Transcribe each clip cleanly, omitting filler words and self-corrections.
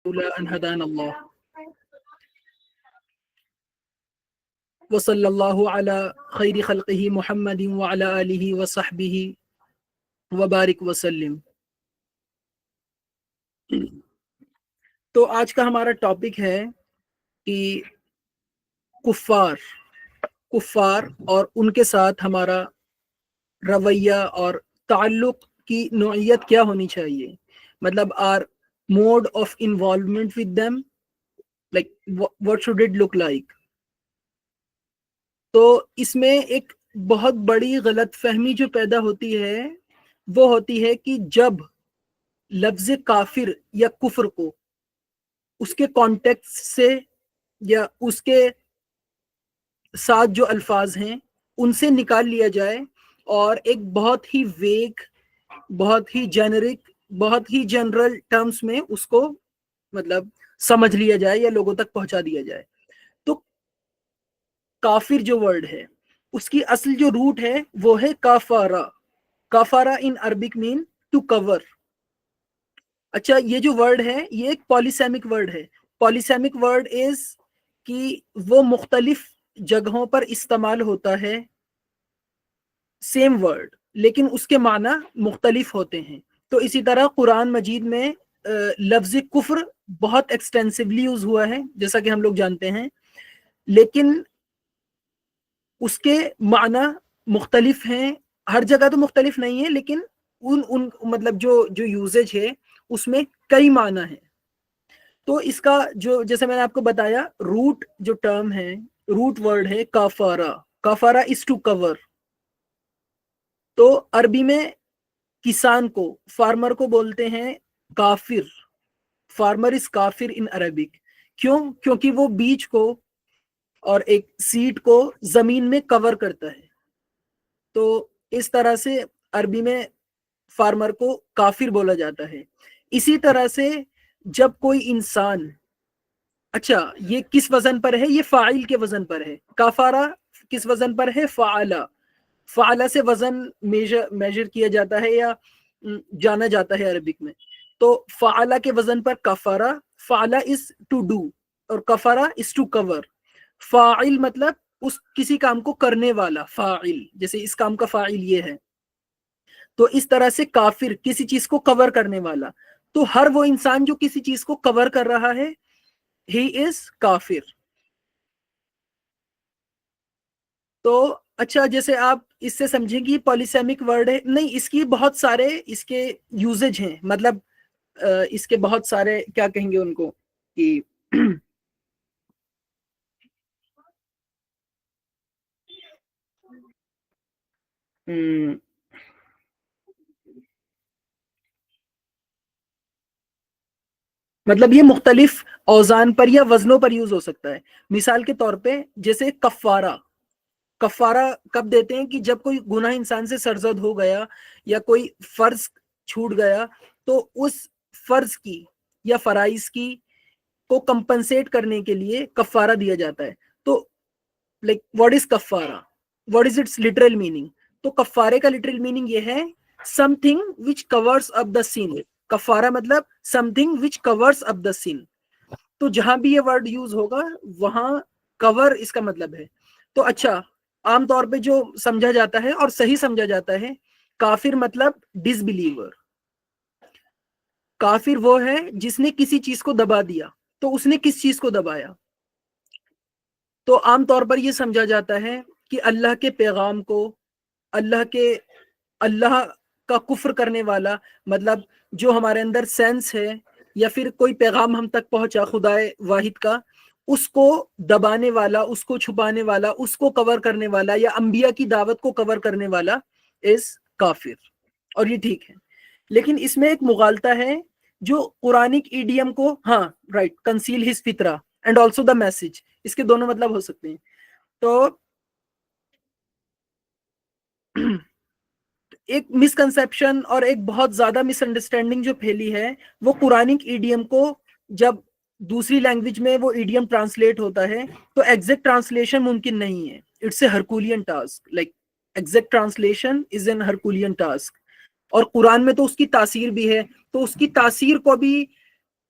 لولا أن هدانا الله وصلى الله على خير خلقه محمد وعلى آله وصحبه وبارك وسلم. تو آج کا ہمارا ٹاپک ہے کہ کفار اور ان کے ساتھ ہمارا رویہ اور تعلق کی نوعیت کیا ہونی چاہیے. مطلب our mode of involvement with them, like what should it look like. تو اس میں ایک بہت بڑی غلط فہمی جو پیدا ہوتی ہے وہ ہوتی ہے کہ جب لفظ کافر یا کفر کو اس کے کانٹیکسٹ سے یا اس کے ساتھ جو الفاظ ہیں ان سے نکال لیا جائے اور ایک بہت ہی ویگ، بہت ہی جینرک، بہت ہی جنرل ٹرمز میں اس کو مطلب سمجھ لیا جائے یا لوگوں تک پہنچا دیا جائے. تو کافر جو ورڈ ہے اس کی اصل جو روٹ ہے وہ ہے کافارا. کافارا in Arabic main to cover. اچھا، یہ جو ورڈ ہے یہ ایک پالیسیمک ورڈ ہے. پالیسیمک ورڈ از کہ وہ مختلف جگہوں پر استعمال ہوتا ہے سیم ورڈ، لیکن اس کے معنی مختلف ہوتے ہیں. تو اسی طرح قرآن مجید میں لفظ کفر بہت ایکسٹینسولی یوز ہوا ہے جیسا کہ ہم لوگ جانتے ہیں، لیکن اس کے معنی مختلف ہیں. ہر جگہ تو مختلف نہیں ہے، لیکن ان مطلب جو یوزیج ہے اس میں کئی معنی ہیں. تو اس کا جو جیسے میں نے آپ کو بتایا روٹ جو ٹرم ہے، روٹ ورڈ ہے کافارا. کافارا از ٹو کور. تو عربی میں کسان کو، فارمر کو بولتے ہیں کافر. فارمر از کافر ان عربک. کیوں؟ کیونکہ وہ بیج کو اور ایک سیڈ کو زمین میں کور کرتا ہے. تو اس طرح سے عربی میں فارمر کو کافر بولا جاتا ہے. اسی طرح سے جب کوئی انسان، اچھا یہ کس وزن پر ہے؟ یہ فاعل کے وزن پر ہے. کافارا کس وزن پر ہے؟ فعلا. فعلا سے وزن میجر کیا جاتا ہے یا جانا جاتا ہے عربک میں. تو فعلا کے وزن پر کفارا. فعلا از ٹو ڈو اور کفارا از ٹو کور. فاعل مطلب اس کسی کام کو کرنے والا، فاعل. جیسے اس کام کا فاعل یہ ہے، تو اس طرح سے کافر کسی چیز کو کور کرنے والا. تو ہر وہ انسان جو کسی چیز کو کور کر رہا ہے ہی از کافر. تو اچھا، جیسے آپ اس سے سمجھیں گی پالیسیمک ورڈ ہے نہیں، اس کی بہت سارے اس کے یوزیج ہیں. مطلب اس کے بہت سارے کیا کہیں گے ان کو کہ مطلب یہ مختلف اوزان پر یا وزنوں پر یوز ہو سکتا ہے. مثال کے طور پہ جیسے کفارہ. کفارہ کب دیتے ہیں؟ کہ جب کوئی گناہ انسان سے سرزد ہو گیا یا کوئی فرض چھوٹ گیا تو اس فرض کی یا فرائض کی کو کمپنسیٹ کرنے کے لیے کفارہ دیا جاتا ہے. تو لائک واٹ از کفارہ؟ What is its literal meaning? تو کفارے کا لٹرل میننگ یہ ہے سم تھنگ وچ کورس اپ دا سین. کفارہ مطلب سم تھنگ وچ کورس اپ دا سین. تو جہاں بھی یہ ورڈ یوز ہوگا وہاں کور اس کا مطلب ہے. تو اچھا، عام طور پہ جو سمجھا جاتا ہے اور صحیح سمجھا جاتا ہے کافر مطلب ڈس بلیور. کافر وہ ہے جس نے کسی چیز کو دبا دیا. تو اس نے کس چیز کو دبایا؟ تو عام طور پر یہ سمجھا جاتا ہے کہ اللہ کے پیغام کو، اللہ کا کفر کرنے والا، مطلب جو ہمارے اندر سینس ہے یا پھر کوئی پیغام ہم تک پہنچا خدائے واحد کا، اس کو دبانے والا، اس کو چھپانے والا، اس کو کور کرنے والا یا انبیاء کی دعوت کو کور کرنے والا از کافر. اور یہ ٹھیک ہے، لیکن اس میں ایک مغالطہ ہے جو قرآنک ایڈیم کو، ہاں رائٹ، کنسیل ہز فطرہ اینڈ آلسو دا میسج، اس کے دونوں مطلب ہو سکتے ہیں. تو ایک مسکنسیپشن اور ایک بہت زیادہ مس انڈرسٹینڈنگ جو پھیلی ہے وہ قرآنک ایڈیم کو جب دوسری لینگویج میں وہ ایڈیم ٹرانسلیٹ ہوتا ہے تو ایگزیکٹ ٹرانسلیشن ممکن نہیں ہے. It's a Herculean task. Like exact translation is an Herculean task. اور قرآن میں تو اس کی تاثیر بھی ہے، تو اس کی تاثیر کو بھی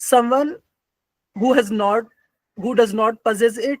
someone who does not possess it,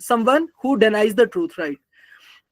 someone who denies the truth, right?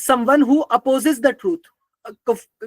someone who opposes the truth,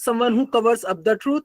someone who covers up the truth,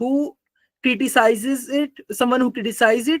who criticizes it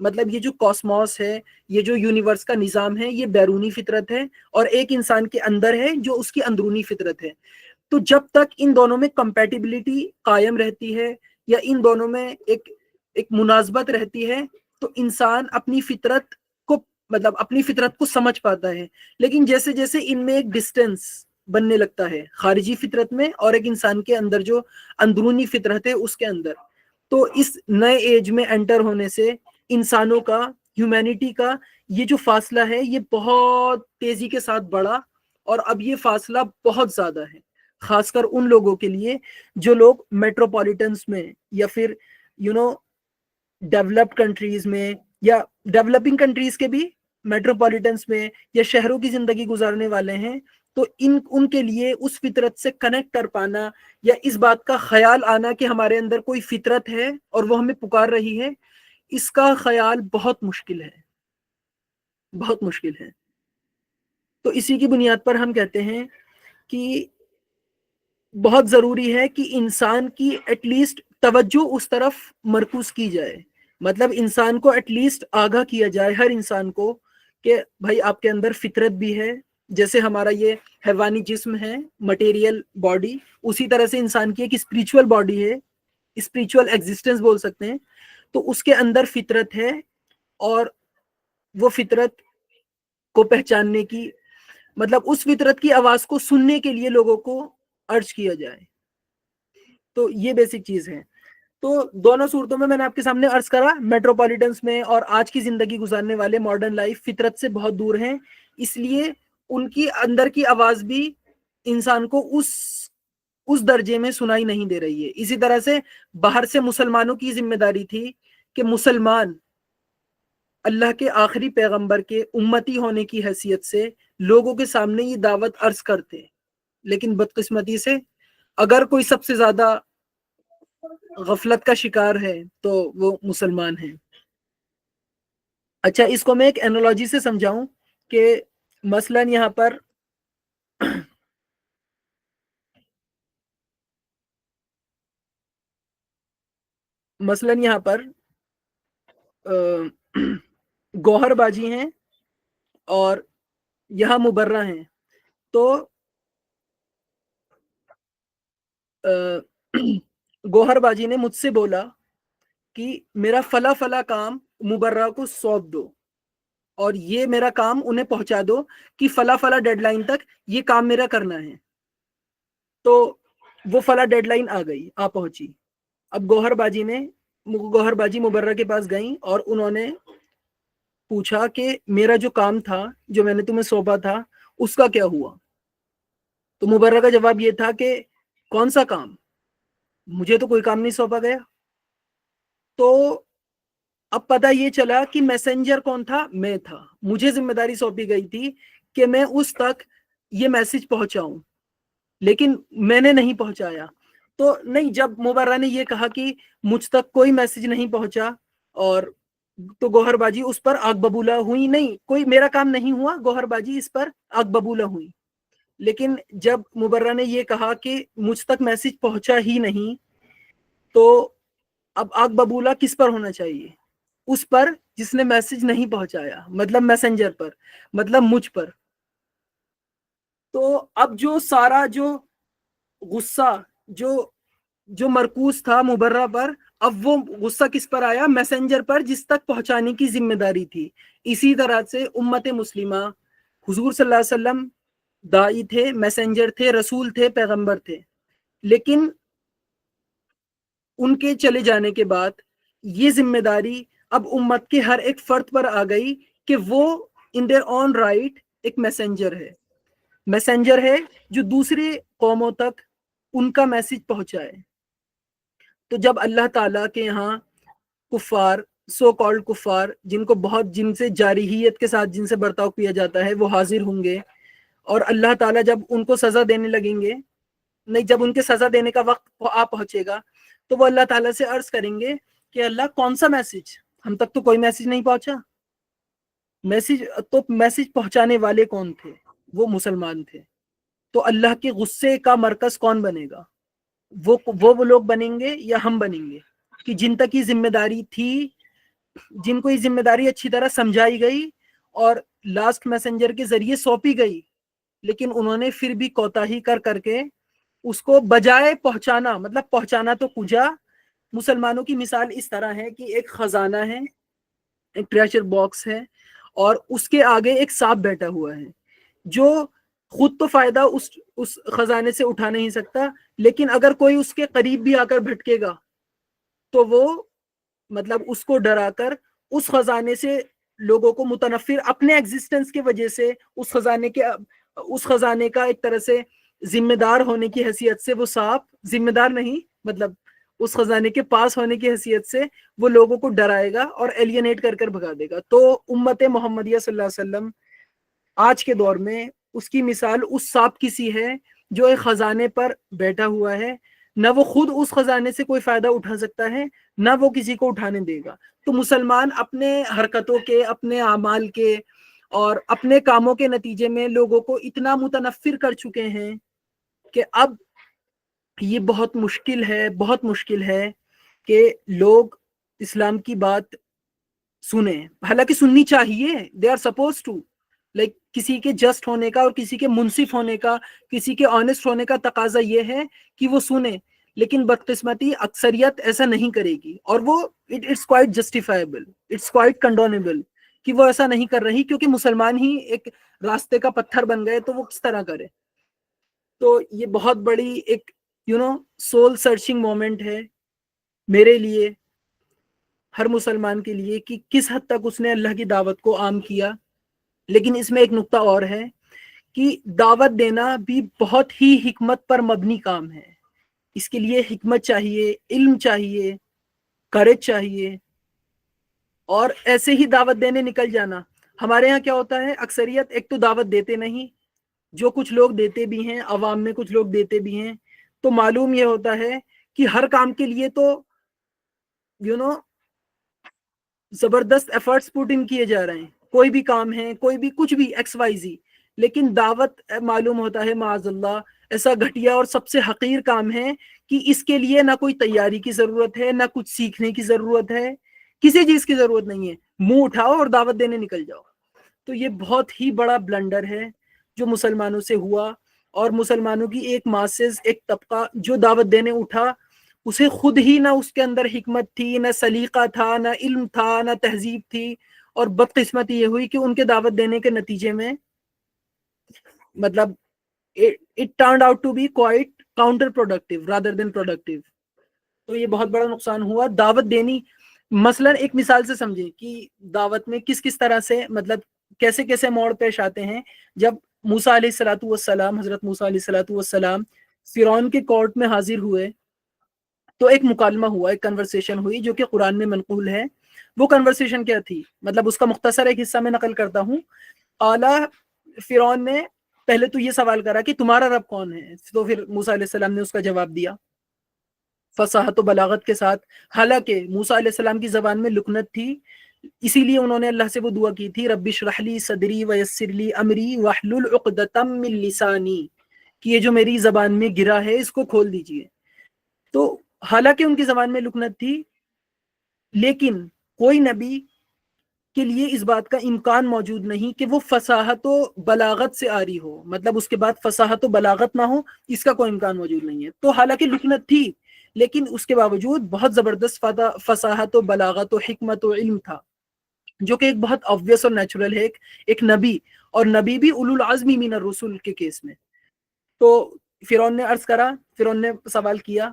مطلب یہ جو کاسموس ہے، یہ جو یونیورس کا نظام ہے، یہ بیرونی فطرت ہے، اور ایک انسان کے اندر ہے جو اس کی اندرونی فطرت ہے. تو جب تک ان دونوں میں کمپیٹیبلٹی قائم رہتی ہے یا ان دونوں میں ایک مناسبت رہتی ہے تو انسان اپنی فطرت کو مطلب اپنی فطرت کو سمجھ پاتا ہے. لیکن جیسے جیسے ان میں ایک ڈسٹینس بننے لگتا ہے خارجی فطرت میں اور ایک انسان کے اندر جو اندرونی فطرت ہے اس کے اندر، تو اس نئے ایج میں انٹر ہونے سے انسانوں کا، ہیومینٹی کا یہ جو فاصلہ ہے یہ بہت تیزی کے ساتھ بڑھا، اور اب یہ فاصلہ بہت زیادہ ہے، خاص کر ان لوگوں کے لیے جو لوگ میٹروپولیٹنس میں یا پھر ڈیولپڈ کنٹریز میں یا ڈیولپنگ کنٹریز کے بھی میٹروپولیٹنس میں یا شہروں کی زندگی گزارنے والے ہیں. تو ان کے لیے اس فطرت سے کنیکٹ کر پانا یا اس بات کا خیال آنا کہ ہمارے اندر کوئی فطرت ہے اور وہ ہمیں پکار رہی ہے، اس کا خیال بہت مشکل ہے، بہت مشکل ہے. تو اسی کی بنیاد پر ہم کہتے ہیں کہ بہت ضروری ہے کہ انسان کی ایٹ لیسٹ توجہ اس طرف مرکوز کی جائے. مطلب انسان کو ایٹ لیسٹ آگاہ کیا جائے، ہر انسان کو، کہ بھائی آپ کے اندر فطرت بھی ہے. جیسے ہمارا یہ حیوانی جسم ہے، مٹیریل باڈی، اسی طرح سے انسان کی ایک اسپریچول باڈی ہے، اسپریچول ایگزسٹنس بول سکتے ہیں. تو اس کے اندر فطرت ہے، اور وہ فطرت کو پہچاننے کی مطلب اس فطرت کی آواز کو سننے کے لیے لوگوں کو ارج کیا جائے. تو یہ بیسک چیز ہے. تو دونوں صورتوں میں نے آپ کے سامنے عرض کرا، میٹروپولیٹنس میں اور آج کی زندگی گزارنے والے ماڈرن لائف فطرت سے بہت دور ہیں، اس لیے ان کی اندر کی آواز بھی انسان کو اس درجے میں سنائی نہیں دے رہی ہے. اسی طرح سے باہر سے مسلمانوں کی ذمہ داری تھی کہ مسلمان اللہ کے آخری پیغمبر کے امتی ہونے کی حیثیت سے لوگوں کے سامنے یہ دعوت عرض کرتے، لیکن بدقسمتی سے اگر کوئی سب سے زیادہ غفلت کا شکار ہے تو وہ مسلمان ہیں. اچھا، اس کو میں ایک اینالوجی سے سمجھاؤں کہ مثلاً یہاں پر گوہر باجی ہیں اور یہاں مبرہ ہیں. تو گوہر باجی نے مجھ سے بولا کہ میرا فلاں فلاں کام مبرہ کو سونپ دو، اور یہ میرا کام انہیں پہنچا دو کہ فلاں فلاں ڈیڈ لائن تک یہ کام میرا کرنا ہے. تو وہ فلاں ڈیڈ لائن آ گئی، آ پہنچی. اب گوہر باجی مبرہ کے پاس گئیں اور انہوں نے پوچھا کہ میرا جو کام تھا، جو میں نے تمہیں سونپا تھا، اس کا کیا ہوا؟ تو مبرہ کا جواب یہ تھا کہ کون سا کام؟ مجھے تو کوئی کام نہیں سونپا گیا. تو اب پتہ یہ چلا کہ میسنجر کون تھا؟ میں تھا. مجھے ذمہ داری سونپی گئی تھی کہ میں اس تک یہ میسج پہنچاؤں، لیکن میں نے نہیں پہنچایا. تو نہیں، جب مبرہ نے یہ کہا کہ مجھ تک کوئی میسج نہیں پہنچا، اور تو گوہر باجی اس پر آگ ببولہ ہوئی، نہیں کوئی میرا کام نہیں ہوا، گوہر باجی اس پر آگ ببولہ ہوئی. لیکن جب مبرہ نے یہ کہا کہ مجھ تک میسج پہنچا ہی نہیں، تو اب آگ ببولہ کس پر ہونا چاہیے؟ اس پر جس نے میسج نہیں پہنچایا، مطلب میسنجر پر، مطلب مجھ پر. تو اب جو سارا جو غصہ جو مرکوز تھا مبرہ پر، اب وہ غصہ کس پر آیا؟ میسنجر پر، جس تک پہنچانے کی ذمہ داری تھی. اسی طرح سے امت مسلمہ، حضور صلی اللہ علیہ وسلم داعی تھے، میسنجر تھے، رسول تھے، پیغمبر تھے، لیکن ان کے چلے جانے کے بعد یہ ذمہ داری اب امت کے ہر ایک فرد پر آ گئی کہ وہ ان دیئر اون رائٹ ایک میسنجر ہے جو دوسرے قوموں تک ان کا میسج پہنچائے. تو جب اللہ تعالیٰ کے یہاں کفار، سو کالڈ کفار، جن سے جارحیت کے ساتھ جن سے برتاؤ کیا جاتا ہے، وہ حاضر ہوں گے، اور اللہ تعالیٰ جب ان کو سزا دینے لگیں گے، نہیں، جب ان کے سزا دینے کا وقت آ پہنچے گا تو وہ اللہ تعالیٰ سے عرض کریں گے کہ اللہ کون سا میسج؟ ہم تک تو کوئی میسج نہیں پہنچا. میسج پہنچانے والے کون تھے؟ وہ مسلمان تھے. تو اللہ کے غصے کا مرکز کون بنے گا؟ وہ لوگ بنیں گے یا ہم بنیں گے کہ جن تک کی ذمہ داری تھی جن کو یہ ذمہ داری اچھی طرح سمجھائی گئی اور لاسٹ میسنجر کے ذریعے سونپی گئی، لیکن انہوں نے پھر بھی کوتاہی کر کر کے اس کو بجائے پہنچانا، مطلب پہنچانا تو کجا، مسلمانوں کی مثال اس طرح ہے کہ ایک خزانہ ہے، ایک ٹریجر باکس ہے، اور اس کے آگے ایک سانپ بیٹھا ہوا ہے جو خود تو فائدہ اس خزانے سے اٹھا نہیں سکتا، لیکن اگر کوئی اس کے قریب بھی آ کر بھٹکے گا تو وہ مطلب اس کو ڈرا کر اس خزانے سے لوگوں کو متنفر، اپنے ایگزسٹنس کی وجہ سے اس خزانے کا ایک طرح سے ذمہ دار ہونے کی حیثیت سے وہ سانپ، ذمہ دار نہیں مطلب اس خزانے کے پاس ہونے کی حیثیت سے وہ لوگوں کو ڈرائے گا اور ایلینیٹ کر کر بھگا دے گا۔ تو امت محمدیہ صلی اللہ علیہ وسلم آج کے دور میں اس کی مثال اس سانپ کی سی ہے جو ایک خزانے پر بیٹھا ہوا ہے، نہ وہ خود اس خزانے سے کوئی فائدہ اٹھا سکتا ہے، نہ وہ کسی کو اٹھانے دے گا۔ تو مسلمان اپنے حرکتوں کے، اپنے اعمال کے اور اپنے کاموں کے نتیجے میں لوگوں کو اتنا متنفر کر چکے ہیں کہ اب یہ بہت مشکل ہے کہ لوگ اسلام کی بات سنیں، حالانکہ سننی چاہیے، they are supposed to, like کسی کے جسٹ ہونے کا اور کسی کے منصف ہونے کا، کسی کے آنےسٹ ہونے کا تقاضا یہ ہے کہ وہ سنیں، لیکن بدقسمتی اکثریت ایسا نہیں کرے گی، اور وہ it's quite justifiable, it's quite condonable کہ وہ ایسا نہیں کر رہی، کیونکہ مسلمان ہی ایک راستے کا پتھر بن گئے تو وہ کس طرح کرے۔ تو یہ بہت بڑی ایک سول سرچنگ مومنٹ ہے میرے لیے، ہر مسلمان کے لیے، کہ کس حد تک اس نے اللہ کی دعوت کو عام کیا۔ لیکن اس میں ایک نقطہ اور ہے کہ دعوت دینا بھی بہت ہی حکمت پر مبنی کام ہے، اس کے لیے حکمت چاہیے، علم چاہیے، کریج چاہیے، اور ایسے ہی دعوت دینے نکل جانا۔ ہمارے ہاں کیا ہوتا ہے، اکثریت ایک تو دعوت دیتے نہیں، جو کچھ لوگ دیتے بھی ہیں، عوام میں کچھ لوگ دیتے بھی ہیں، تو معلوم یہ ہوتا ہے کہ ہر کام کے لیے تو زبردست ایفرٹس پٹ ان کیے جا رہے ہیں، کوئی بھی کام ہے، کوئی بھی کچھ بھی ایکس وائی زی، لیکن دعوت معلوم ہوتا ہے معاذ اللہ ایسا گھٹیا اور سب سے حقیر کام ہے کہ اس کے لیے نہ کوئی تیاری کی ضرورت ہے، نہ کچھ سیکھنے کی ضرورت ہے، کسی چیز کی ضرورت نہیں ہے، منہ اٹھاؤ اور دعوت دینے نکل جاؤ۔ تو یہ بہت ہی بڑا بلنڈر ہے جو مسلمانوں سے ہوا، اور مسلمانوں کی ایک ماسز، ایک طبقہ جو دعوت دینے اٹھا، اسے خود ہی نہ اس کے اندر حکمت تھی، نہ سلیقہ تھا، نہ علم تھا، نہ تہذیب تھی، اور بدقسمتی یہ ہوئی کہ ان کے دعوت دینے کے نتیجے میں مطلب it turned out to be quite counterproductive rather than productive۔ تو یہ بہت بڑا نقصان ہوا۔ دعوت دینی مثلا ایک مثال سے سمجھیں کہ دعوت میں کس کس طرح سے مطلب کیسے کیسے موڑ پیش آتے ہیں۔ جب موسیٰ علیہ الصلوۃ والسلام، حضرت موسیٰ علیہ الصلوۃ والسلام فرعون کے کورٹ میں حاضر ہوئے تو ایک مکالمہ ہوا، ایک کنورسیشن ہوئی جو کہ قرآن میں منقول ہے۔ وہ کنورسیشن کیا تھی، مطلب اس کا مختصر ایک حصہ میں نقل کرتا ہوں۔ اعلیٰ فرعون نے پہلے تو یہ سوال کرا کہ تمہارا رب کون ہے، تو پھر موسیٰ علیہ السلام نے اس کا جواب دیا فصاحت و بلاغت کے ساتھ، حالانکہ موسیٰ علیہ السلام کی زبان میں لکنت تھی، اسی لیے انہوں نے اللہ سے وہ دعا کی تھی، رب اشرح لی صدری ویسر لی امری واحلل عقدۃ من لسانی، کہ یہ جو میری زبان میں گرا ہے اس کو کھول دیجئے۔ تو حالانکہ ان کی زبان میں لکنت تھی، لیکن کوئی نبی کے لیے اس بات کا امکان موجود نہیں کہ وہ فصاحت و بلاغت سے آری ہو، مطلب اس کے بعد فصاحت و بلاغت نہ ہو، اس کا کوئی امکان موجود نہیں ہے۔ تو حالانکہ لکنت تھی، لیکن اس کے باوجود بہت زبردست فصاحت و بلاغت و حکمت و علم تھا، جو کہ ایک بہت obvious اور نیچرل ہے ایک نبی، اور نبی بھی اولو العزمی من الرسل کے کیس میں۔ تو فرعون نے عرض کرا، فرعون نے سوال کیا،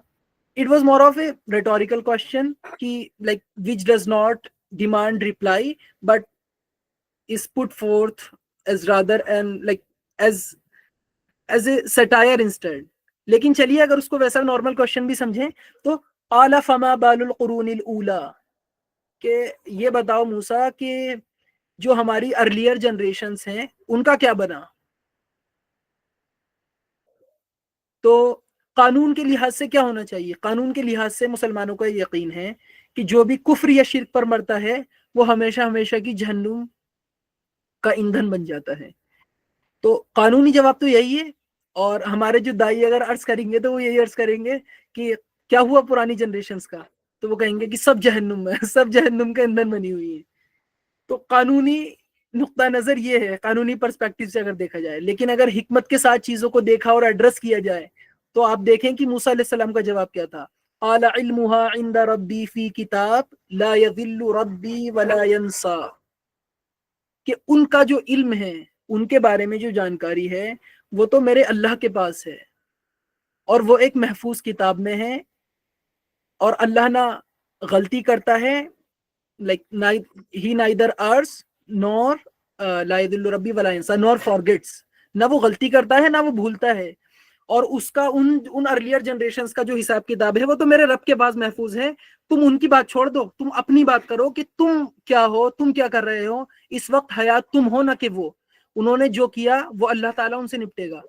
it was more of a rhetorical question کہ like which does not demand reply but is put forth as rather and like as a satire instead۔ لیکن چلیے اگر اس کو ویسا نارمل کوشچن بھی سمجھیں تو قال فما بال القرون الاولی، کہ یہ بتاؤ موسیٰ کہ جو ہماری ارلیئر جنریشنز ہیں ان کا کیا بنا۔ تو قانون کے لحاظ سے کیا ہونا چاہیے، قانون کے لحاظ سے مسلمانوں کا یقین ہے کہ جو بھی کفر یا شرک پر مرتا ہے وہ ہمیشہ ہمیشہ کی جہنم کا ایندھن بن جاتا ہے۔ تو قانونی جواب تو یہی ہے، اور ہمارے جو دائی اگر عرض کریں گے تو وہ یہی عرض کریں گے کہ کیا ہوا پرانی جنریشنز کا، تو وہ کہیں گے کہ سب جہنم میں، سب جہنم کے اندر بنی ہوئی ہیں. تو قانونی نقطہ نظر یہ ہے، قانونی پرسپیکٹو سے اگر دیکھا جائے. لیکن اگر حکمت کے ساتھ چیزوں کو دیکھا اور ایڈریس کیا جائے تو آپ دیکھیں کہ موسیٰ علیہ السلام کا جواب کیا تھا. قال علمها عند ربی فی کتاب لا يضل ربی ولا ينسى، کہ ان کا جو علم ہے، ان کے بارے میں جو جانکاری ہے وہ تو میرے اللہ کے پاس ہے، اور وہ ایک محفوظ کتاب میں ہے، اور اللہ نہ غلطی کرتا ہے، like he neither errs nor لا يضل ربی ولا ينسى nor forgets، نہ وہ غلطی کرتا ہے نہ وہ بھولتا ہے، اور اس کا ان ارلیئر جنریشنز کا جو حساب کتاب ہے وہ تو میرے رب کے پاس محفوظ ہے. تم ان کی بات چھوڑ دو، تم اپنی بات کرو کہ تم کیا ہو، تم کیا کر رہے ہو. اس وقت حیات تم ہو نہ کہ وہ. انہوں نے جو کیا وہ اللہ تعالیٰ ان سے نپٹے گا.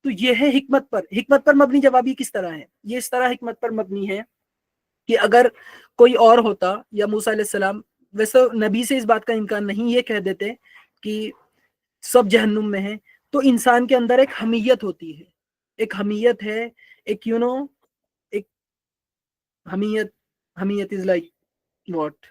تو یہ ہے حکمت پر. حکمت پر مبنی جوابی کس طرح ہے؟ یہ اس طرح حکمت پر مبنی ہے کہ اگر کوئی اور ہوتا، یا موسیٰ علیہ السلام ویسے نبی سے اس بات کا امکان نہیں، یہ کہہ دیتے کہ سب جہنم میں ہیں، تو انسان کے اندر ایک حمیت ہوتی ہے، ایک حمیت ہے، ایک ایک حمیت از لائک واٹ،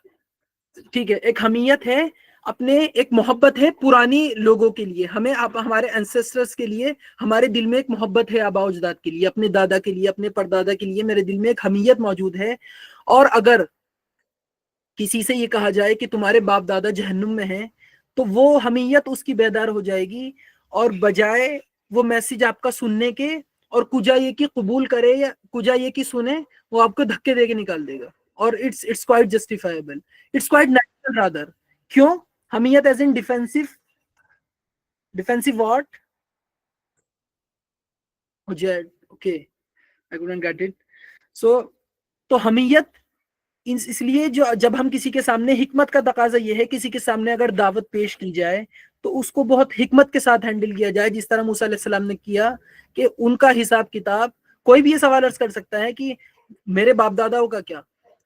ٹھیک ہے، ایک حمیت ہے، اپنے ایک محبت ہے پرانی لوگوں کے لیے. ہمیں ہمارے انسیسٹرز کے لیے ہمارے دل میں ایک محبت ہے، آباء و اجداد کے لیے، اپنے دادا کے لیے، اپنے پردادا کے لیے میرے دل میں ایک حمیت موجود ہے. اور اگر کسی سے یہ کہا جائے کہ تمہارے باپ دادا جہنم میں ہیں تو وہ حمیت اس کی بیدار ہو جائے گی، اور بجائے وہ میسج آپ کا سننے کے اور کجا یہ کی قبول کرے یا کجا یہ کی سنے، وہ آپ کو دھکے دے کے نکال دے گا. اور it's quite justifiable, it's quite natural rather. کیوں؟ حمیت as in defensive what okay I couldn't get it. تو حمیت اس لیے جب ہم کسی کے سامنے، حکمت کا تقاضا یہ ہے کسی کے سامنے اگر دعوت پیش کی جائے تو اس کو بہت حکمت کے ساتھ ہینڈل کیا جائے، جس طرح موسیٰ علیہ السلام نے کیا کہ ان کا حساب کتاب، کوئی بھی یہ سوال عرض کر سکتا ہے کہ میرے باپ داداؤں کا کیا،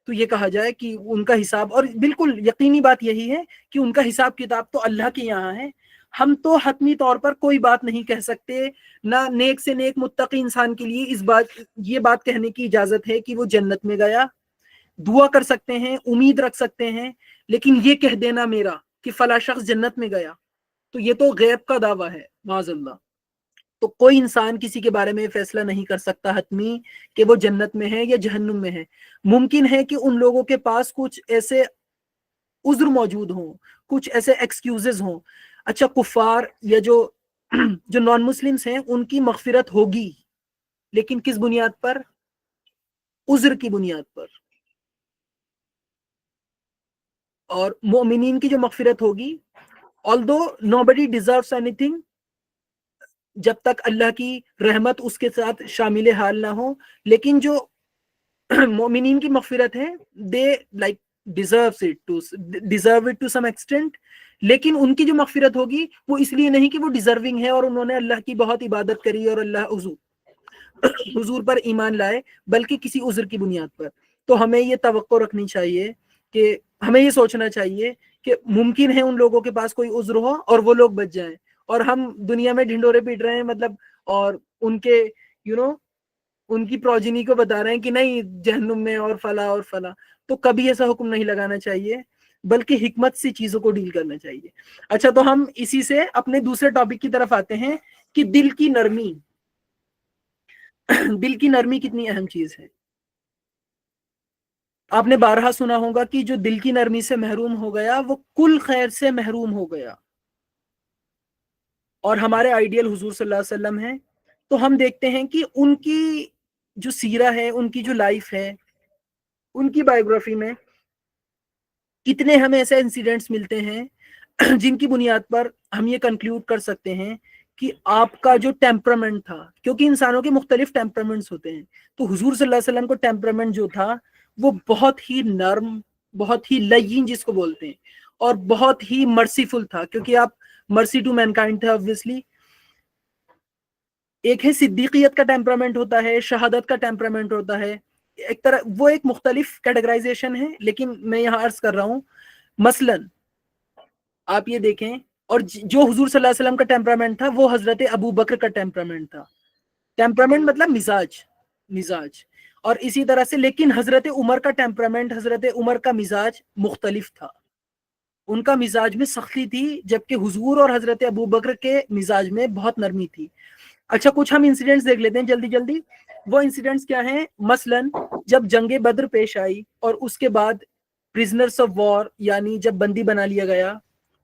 تو یہ کہا جائے کہ ان کا حساب، اور بالکل یقینی بات یہی ہے کہ ان کا حساب کتاب تو اللہ کے یہاں ہے. ہم تو حتمی طور پر کوئی بات نہیں کہہ سکتے، نہ نیک سے نیک متقی انسان کے لیے یہ بات کہنے کی اجازت ہے کہ وہ جنت میں گیا. دعا کر سکتے ہیں، امید رکھ سکتے ہیں، لیکن یہ کہہ دینا میرا کہ فلاں شخص جنت میں گیا، تو یہ تو غیب کا دعویٰ ہے معاذ اللہ. تو کوئی انسان کسی کے بارے میں فیصلہ نہیں کر سکتا حتمی کہ وہ جنت میں ہے یا جہنم میں ہے. ممکن ہے کہ ان لوگوں کے پاس کچھ ایسے عذر موجود ہوں، کچھ ایسے ایکسکیوزز ہوں. اچھا، کفار یا جو نان مسلمز ہیں ان کی مغفرت ہوگی، لیکن کس بنیاد پر؟ عذر کی بنیاد پر. اور مومنین کی جو مغفرت ہوگی، although nobody deserves anything، جب تک اللہ کی رحمت اس کے ساتھ شامل حال نہ ہو، لیکن جو مومنین کی مغفرت ہے they like deserve it to some extent. لیکن ان کی جو مغفرت ہوگی وہ اس لیے نہیں کہ وہ ڈیزرونگ ہے اور انہوں نے اللہ کی بہت عبادت کری اور اللہ حضور پر ایمان لائے، بلکہ کسی عذر کی بنیاد پر. تو ہمیں یہ توقع رکھنی چاہیے کہ ہمیں یہ سوچنا چاہیے کہ ممکن ہے ان لوگوں کے پاس کوئی عذر ہو اور وہ لوگ بچ جائیں، اور ہم دنیا میں ڈھنڈورے پیٹ رہے ہیں مطلب، اور ان کے ان کی پروجنی کو بتا رہے ہیں کہ نہیں جہنم میں اور فلاں اور فلاں. تو کبھی ایسا حکم نہیں لگانا چاہیے، بلکہ حکمت سے چیزوں کو ڈیل کرنا چاہیے. اچھا، تو ہم اسی سے اپنے دوسرے ٹاپک کی طرف آتے ہیں کہ دل کی نرمی. دل کی نرمی کتنی اہم چیز ہے. آپ نے بارہا سنا ہوگا کہ جو دل کی نرمی سے محروم ہو گیا وہ کل خیر سے محروم ہو گیا. اور ہمارے آئیڈیل حضور صلی اللہ علیہ وسلم ہیں، تو ہم دیکھتے ہیں کہ ان کی جو سیرہ ہے، ان کی جو لائف ہے، ان کی بایوگرافی میں کتنے ہمیں ایسے انسیڈنٹس ملتے ہیں جن کی بنیاد پر ہم یہ کنکلوڈ کر سکتے ہیں کہ آپ کا جو ٹیمپرامنٹ تھا، کیونکہ انسانوں کے مختلف ٹیمپرامنٹس ہوتے ہیں، تو حضور صلی اللہ علیہ وسلم کو ٹیمپرامنٹ جو تھا وہ بہت ہی نرم، بہت ہی لین جس کو بولتے ہیں، اور بہت ہی مرسیفل تھا، کیونکہ آپ مرسی ٹو مینکائنڈ تھے obviously. ایک ہے صدیقیت کا ٹیمپرامنٹ ہوتا ہے، شہادت کا ٹیمپرامنٹ ہوتا ہے، ایک طرح وہ ایک مختلف کیٹیگرائزیشن ہے، لیکن میں یہاں عرض کر رہا ہوں مثلا آپ یہ دیکھیں. اور جو حضور صلی اللہ علیہ وسلم کا ٹیمپرامنٹ تھا وہ حضرت ابو بکر کا ٹیمپرامنٹ تھا. ٹیمپرامنٹ مطلب مزاج. اور اسی طرح سے لیکن حضرت عمر کا ٹیمپرامنٹ، حضرت عمر کا مزاج مختلف تھا، ان کا مزاج میں سختی تھی، جبکہ حضور اور حضرت ابو بکر کے مزاج میں بہت نرمی تھی۔ اچھا کچھ ہم انسیڈنٹس دیکھ لیتے ہیں جلدی جلدی۔ وہ انسیڈنٹس کیا ہیں؟ مثلاً جب جنگ بدر پیش آئی اور اس کے بعد پرزنرس آف وار یعنی جب بندی بنا لیا گیا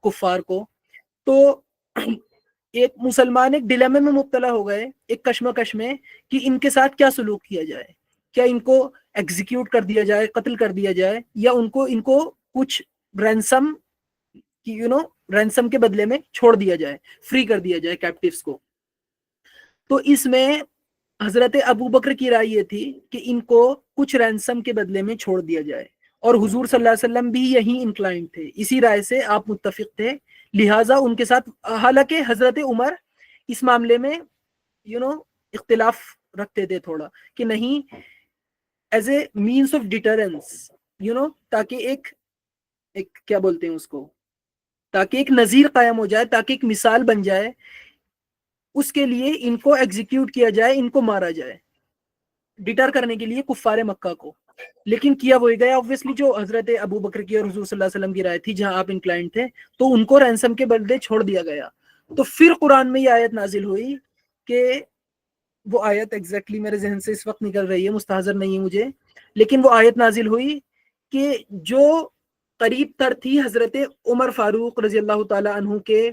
کفار کو، تو ایک مسلمان ایک ڈیلیما میں مبتلا ہو گئے، ایک کشمکش میں کہ ان کے ساتھ کیا سلوک کیا جائے، کیا ان کو ایگزیکیوٹ کر دیا جائے، قتل کر دیا جائے، یا ان کو کچھ رینسم رینسم کے بدلے میں چھوڑ دیا جائے، فری کر دیا جائے کیپٹیوز کو۔ تو اس میں حضرت ابو بکر کی رائے یہ تھی کہ ان کو کچھ رینسم کے بدلے میں چھوڑ دیا جائے، اور حضور صلی اللہ علیہ وسلم بھی یہی انکلائنڈ تھے، اسی رائے سے آپ متفق تھے، لہٰذا ان کے ساتھ، حالانکہ حضرت عمر اس معاملے میں اختلاف رکھتے تھے تھوڑا، کہ نہیں as a means of deterrence تاکہ ایک کیا بولتے ہیں اس کو، تاکہ ایک نظیر قائم ہو جائے، تاکہ ایک مثال بن جائے، اس کے لیے ان کو ایگزیکیوٹ کیا جائے، ان کو مارا جائے، ڈیٹر کرنے کے لیے کفار مکہ کو۔ لیکن کیا وہی گیا obviously جو حضرت ابو بکر کی اور حضور صلی اللہ علیہ وسلم کی رائے تھی، جہاں آپ انکلائنڈ تھے، تو ان کو رینسم کے بدلے چھوڑ دیا گیا۔ تو پھر قرآن میں یہ آیت نازل ہوئی کہ وہ آیت ایگزیکٹلی میرے ذہن سے اس وقت نکل رہی ہے، مستحضر نہیں ہے مجھے، لیکن وہ آیت نازل ہوئی کہ جو قریب تر تھی حضرت عمر فاروق رضی اللہ تعالی عنہ کے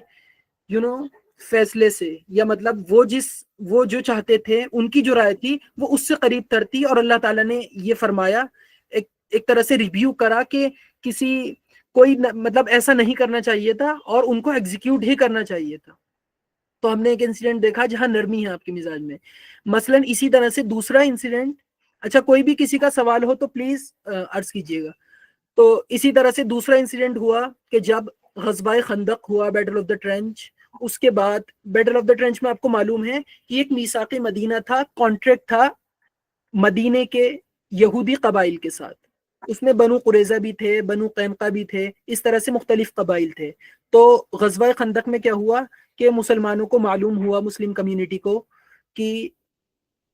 فیصلے سے، یا مطلب وہ جو چاہتے تھے، ان کی جو رائے تھی وہ اس سے قریب تر تھی، اور اللہ تعالیٰ نے یہ فرمایا، ایک طرح سے ریویو کرا کہ کوئی مطلب ایسا نہیں کرنا چاہیے تھا اور ان کو ایگزیکیوٹ ہی کرنا چاہیے تھا۔ تو ہم نے ایک انسیڈنٹ دیکھا جہاں نرمی ہے آپ کے مزاج میں۔ مثلاً اسی طرح سے دوسرا انسیڈنٹ، اچھا کوئی بھی کسی کا سوال ہو تو پلیز عرض کیجیے گا۔ تو اسی طرح سے دوسرا انسیڈنٹ ہوا کہ جب غزوہ خندق ہوا، بیٹل آف دا ٹرینچ، اس کے بعد بیٹل آف دا ٹرینچ میں آپ کو معلوم ہے کہ ایک میثاق مدینہ تھا، کانٹریکٹ تھا مدینے کے یہودی قبائل کے ساتھ، اس میں بنو قریظہ بھی تھے، بنو قینقاع بھی تھے، اس طرح سے مختلف قبائل تھے۔ تو غزوہ خندق میں کیا ہوا کہ مسلمانوں کو معلوم ہوا، مسلم کمیونٹی کو، کہ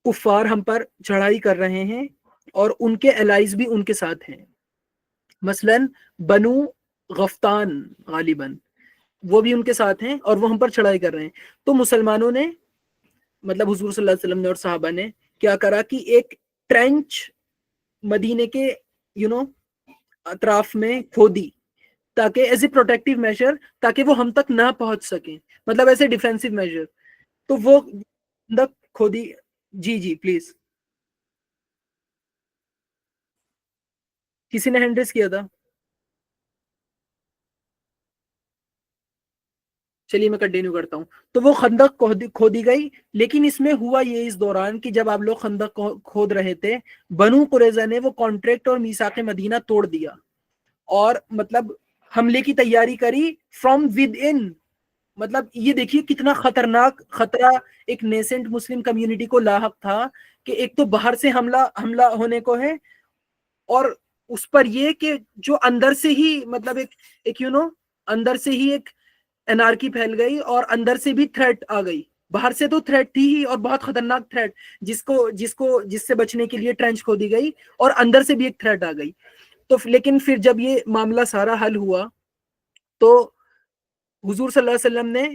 کفار ہم پر چڑھائی کر رہے ہیں اور ان کے الائز بھی ان کے ساتھ ہیں، مثلاً بنو غفتان غالباً وہ بھی ان کے ساتھ ہیں اور وہ ہم پر چڑھائی کر رہے ہیں۔ تو مسلمانوں نے مطلب حضور صلی اللہ علیہ وسلم نے اور صحابہ نے کیا کرا کہ ایک ٹرینچ مدینے کے اطراف میں کھودی، تاکہ ایز اے پروٹیکٹیو میجر، تاکہ وہ ہم تک نہ پہنچ سکیں، مطلب ایسے ڈیفینسو میجر۔ تو وہ کھودی۔ جی جی پلیز، کسی نے ہینڈ ریز کیا تھا؟ چلیے میں کنٹینیو کرتا ہوں۔ تو وہ خندق کھودی گئی، لیکن اس میں ہوا یہ اس دوران کہ جب آپ لوگ خندق کھود رہے تھے، بنو قریظہ نے وہ کانٹریکٹ اور میثاق مدینہ توڑ دیا، اور مطلب حملے کی تیاری کری فرام ود ان۔ مطلب یہ دیکھیے کتنا خطرناک خطرہ ایک نیسنٹ مسلم کمیونٹی کو لاحق تھا، کہ ایک تو باہر سے حملہ ہونے کو ہے، اور اس پر یہ کہ جو اندر سے ہی مطلب ایک اندر سے ہی ایک انارکی پھیل گئی، اور اندر سے بھی تھریٹ آ گئی۔ باہر سے تو تھریٹ تھی ہی، اور بہت خطرناک تھریٹ، جس سے بچنے کے لیے ٹرینچ کھودی گئی، اور اندر سے بھی ایک تھریٹ آ گئی۔ تو لیکن پھر جب یہ معاملہ سارا حل ہوا، تو حضور صلی اللہ علیہ وسلم نے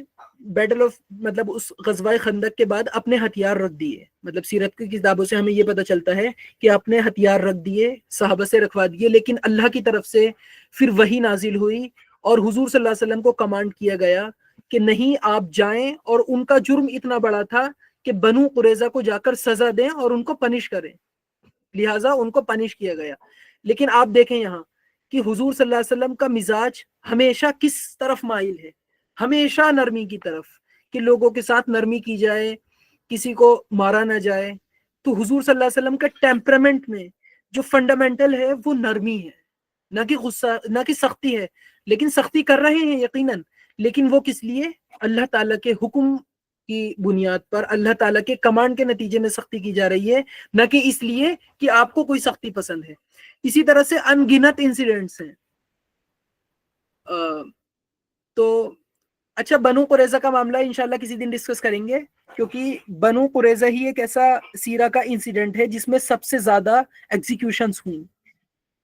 بیٹل آف مطلب اس غزوہ خندق کے بعد اپنے ہتھیار رکھ دیے، مطلب سیرت کی کتابوں سے ہمیں یہ پتہ چلتا ہے کہ اپنے ہتھیار رکھ دیے، صحابہ سے رکھوا دیے، لیکن اللہ کی طرف سے پھر وحی نازل ہوئی، اور حضور صلی اللہ علیہ وسلم کو کمانڈ کیا گیا کہ نہیں آپ جائیں، اور ان کا جرم اتنا بڑا تھا کہ بنو قریظہ کو جا کر سزا دیں اور ان کو پنش کریں، لہٰذا ان کو پنش کیا گیا۔ لیکن آپ دیکھیں یہاں کہ حضور صلی اللہ علیہ وسلم کا مزاج ہمیشہ کس طرف مائل ہے؟ ہمیشہ نرمی کی طرف، کہ لوگوں کے ساتھ نرمی کی جائے، کسی کو مارا نہ جائے۔ تو حضور صلی اللہ علیہ وسلم کا ٹیمپرامنٹ میں جو فنڈامنٹل ہے وہ نرمی ہے، نہ کہ غصہ، نہ کہ سختی ہے۔ لیکن سختی کر رہے ہیں یقیناً، لیکن وہ کس لیے؟ اللہ تعالیٰ کے حکم کی بنیاد پر، اللہ تعالیٰ کے کمانڈ کے نتیجے میں سختی کی جا رہی ہے، نہ کہ اس لیے کہ آپ کو کوئی سختی پسند ہے۔ اسی طرح سے ان گنت انسیڈنٹس ہیں۔ تو اچھا بنو قریظہ کا معاملہ انشاءاللہ کسی دن ڈسکس کریں گے، کیونکہ بنو قریظہ ہی ایک ایسا سیرہ کا انسیڈنٹ ہے جس میں سب سے زیادہ ایگزیکیوشنز ہوئی.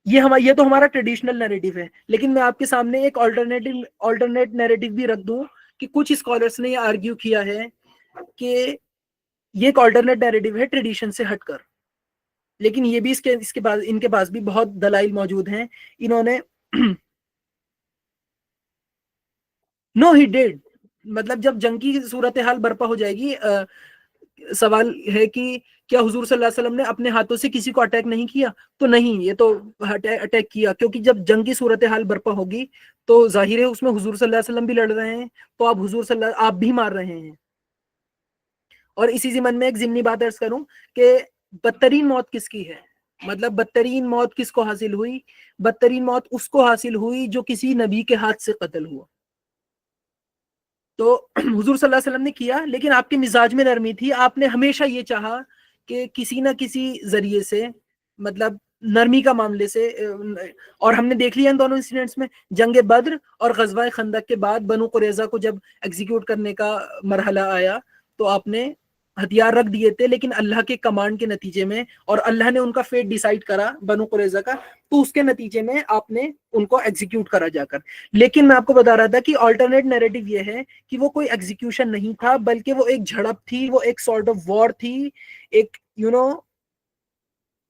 یہ تو ہمارا ٹریڈیشنل نیریٹو ہے. لیکن میں آپ کے سامنے ایک آلٹرنیٹ نیریٹو بھی رکھ دوں کہ کچھ اسکالرس نے یہ آرگیو کیا ہے کہ یہ ایک آلٹرنیٹ نیریٹو ہے ٹریڈیشن سے ہٹ کر. لیکن یہ بھی اس کے بعد ان کے پاس بھی بہت دلائل موجود ہیں. انہوں نے نو ہی ڈیڈ، مطلب جب جنگ کی صورتحال برپا ہو جائے گی، سوال ہے کہ کیا حضور صلی اللہ علیہ وسلم نے اپنے ہاتھوں سے کسی کو اٹیک نہیں کیا؟ تو نہیں، یہ تو اٹیک کیا، کیونکہ جب جنگ کی صورتحال برپا ہوگی تو ظاہر ہے اس میں حضور صلی اللہ علیہ وسلم بھی لڑ رہے ہیں، تو آپ حضور صلی اللہ آپ بھی مار رہے ہیں. اور اسی ضمن میں ایک ضمنی بات عرض کروں کہ بدترین موت کس کی ہے، مطلب بدترین موت کس کو حاصل ہوئی؟ بدترین موت اس کو حاصل ہوئی جو کسی نبی کے ہاتھ سے قتل ہوا. تو حضور صلی اللہ علیہ وسلم نے کیا، لیکن آپ کے مزاج میں نرمی تھی. آپ نے ہمیشہ یہ چاہا کہ کسی نہ کسی ذریعے سے، مطلب نرمی کا معاملے سے، اور ہم نے دیکھ لیا ان دونوں انسیڈنٹس میں، جنگ بدر اور غزوہ خندق کے بعد بنو قریظہ کو جب ایگزیکیوٹ کرنے کا مرحلہ آیا تو آپ نے ہتھیار رکھ دیے تھے، لیکن اللہ کے کمانڈ کے نتیجے میں، اور اللہ نے ان کا فیٹ ڈیسائیڈ کرا بنو قریظہ کا، تو اس کے نتیجے میں آپ نے ان کو ایگزیکیوٹ کرا جا کر. لیکن میں آپ کو بتا رہا تھا کہ آلٹرنیٹ نیریٹو یہ ہے کہ وہ کوئی ایگزیکیوشن نہیں تھا، بلکہ وہ ایک جھڑپ تھی، وہ ایک سارٹ آف وار تھی، ایک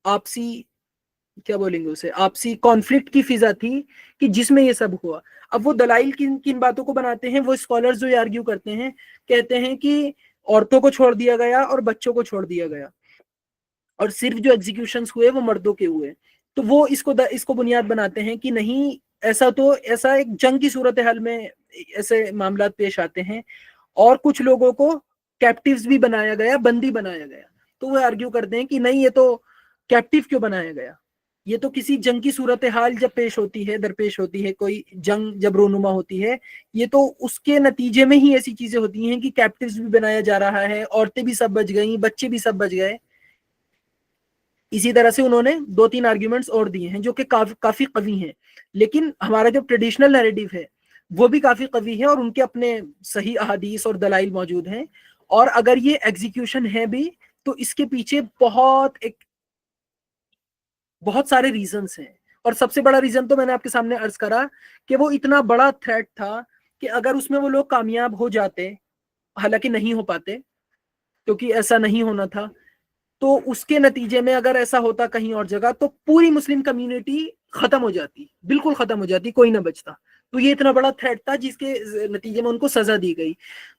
آپسی، کیا بولیں گے اسے، آپسی کانفلکٹ کی فضا تھی کہ جس میں یہ سب ہوا. اب وہ دلائل کن کن باتوں کو بناتے ہیں؟ وہ اسکالرز جو یہ آرگیو کرتے ہیں، کہتے ہیں کہ عورتوں کو چھوڑ دیا گیا اور بچوں کو چھوڑ دیا گیا، اور صرف جو ایگزیکیوشنز ہوئے وہ مردوں کے ہوئے. تو وہ اس کو بنیاد بناتے ہیں کہ نہیں، ایسا ایک جنگ کی صورتحال میں ایسے معاملات پیش آتے ہیں، اور کچھ لوگوں کو کیپٹیوز بھی بنایا گیا، بندی بنایا گیا. تو وہ آرگیو کرتے ہیں کہ نہیں، یہ تو کیپٹیو کیوں بنایا گیا؟ یہ تو کسی جنگ کی صورتحال جب پیش ہوتی ہے، درپیش ہوتی ہے، کوئی جنگ جب رونما ہوتی ہے، یہ تو اس کے نتیجے میں ہی ایسی چیزیں ہوتی ہیں کہ کیپٹیوز بھی بنایا جا رہا ہے، عورتیں بھی سب بچ گئیں، بچے بھی سب بچ گئے. اسی طرح سے انہوں نے 2-3 آرگیومنٹس اور دیے ہیں جو کہ کافی قوی ہیں. لیکن ہمارا جو ٹریڈیشنل نیریٹو ہے وہ بھی کافی قوی ہے، اور ان کے اپنے صحیح احادیث اور دلائل موجود ہیں. اور اگر یہ ایگزیکیوشن ہے بھی تو اس کے پیچھے بہت سارے ریزنز ہیں. اور سب سے بڑا ریزن تو میں نے آپ کے سامنے عرض کرا کہ وہ اتنا بڑا تھریٹ تھا کہ اگر اس میں وہ لوگ کامیاب ہو جاتے، حالانکہ نہیں ہو پاتے کیونکہ ایسا نہیں ہونا تھا، تو اس کے نتیجے میں اگر ایسا ہوتا کہیں اور جگہ تو پوری مسلم کمیونٹی ختم ہو جاتی، بالکل ختم ہو جاتی، کوئی نہ بچتا. تو یہ اتنا بڑا تھریٹ تھا جس کے نتیجے میں ان کو سزا دی گئی.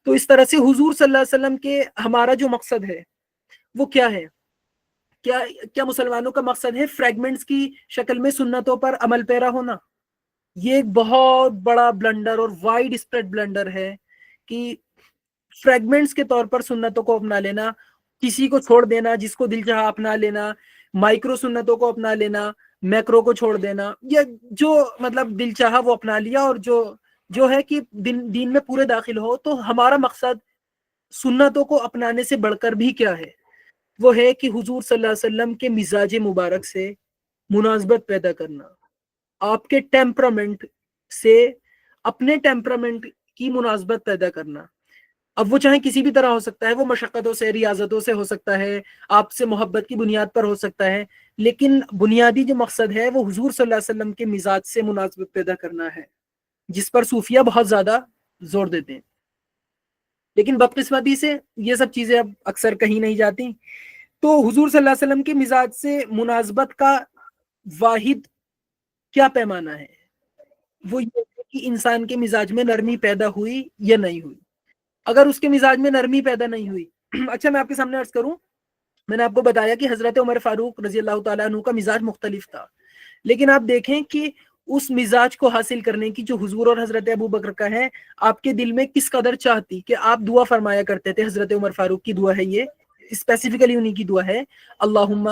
تو اس طرح سے حضور صلی اللہ علیہ وسلم کے ہمارا جو مقصد ہے وہ کیا ہے؟ کیا مسلمانوں کا مقصد ہے فریگمنٹس کی شکل میں سنتوں پر عمل پیرا ہونا؟ یہ ایک بہت بڑا بلنڈر اور وائڈ اسپریڈ بلنڈر ہے کہ فریگمنٹس کے طور پر سنتوں کو اپنا لینا، کسی کو چھوڑ دینا، جس کو دل چاہا اپنا لینا، مائکرو سنتوں کو اپنا لینا، میکرو کو چھوڑ دینا، یا جو مطلب دل چاہا وہ اپنا لیا، اور جو ہے کہ دین میں پورے داخل ہو. تو ہمارا مقصد سنتوں کو اپنانے سے بڑھ کر بھی کیا ہے؟ وہ ہے کہ حضور صلی اللہ علیہ وسلم کے مزاج مبارک سے مناسبت پیدا کرنا، آپ کے ٹیمپرامنٹ سے اپنے ٹیمپرامنٹ کی مناسبت پیدا کرنا. اب وہ چاہے کسی بھی طرح ہو سکتا ہے، وہ مشقتوں سے، ریاضتوں سے ہو سکتا ہے، آپ سے محبت کی بنیاد پر ہو سکتا ہے، لیکن بنیادی جو مقصد ہے وہ حضور صلی اللہ علیہ وسلم کے مزاج سے مناسبت پیدا کرنا ہے، جس پر صوفیہ بہت زیادہ زور دیتے ہیں. لیکن بدقسمتی سے یہ سب چیزیں اب اکثر کہیں نہیں جاتی. تو حضور صلی اللہ علیہ وسلم کے مزاج سے مناسبت کا واحد کیا پیمانہ ہے؟ وہ یہ ہے کہ انسان کے مزاج میں نرمی پیدا ہوئی یا نہیں ہوئی. اگر اس کے مزاج میں نرمی پیدا نہیں ہوئی، اچھا میں آپ کے سامنے عرض کروں، میں نے آپ کو بتایا کہ حضرت عمر فاروق رضی اللہ تعالیٰ عنہ کا مزاج مختلف تھا، لیکن آپ دیکھیں کہ اس مزاج کو حاصل کرنے کی جو حضور اور حضرت ابو بکر کا ہے، آپ کے دل میں کس قدر چاہتی کہ آپ دعا فرمایا کرتے تھے. حضرت عمر فاروق کی دعا ہے، یہ اسپیسیفکلی انہی کی دعا ہے، اللہم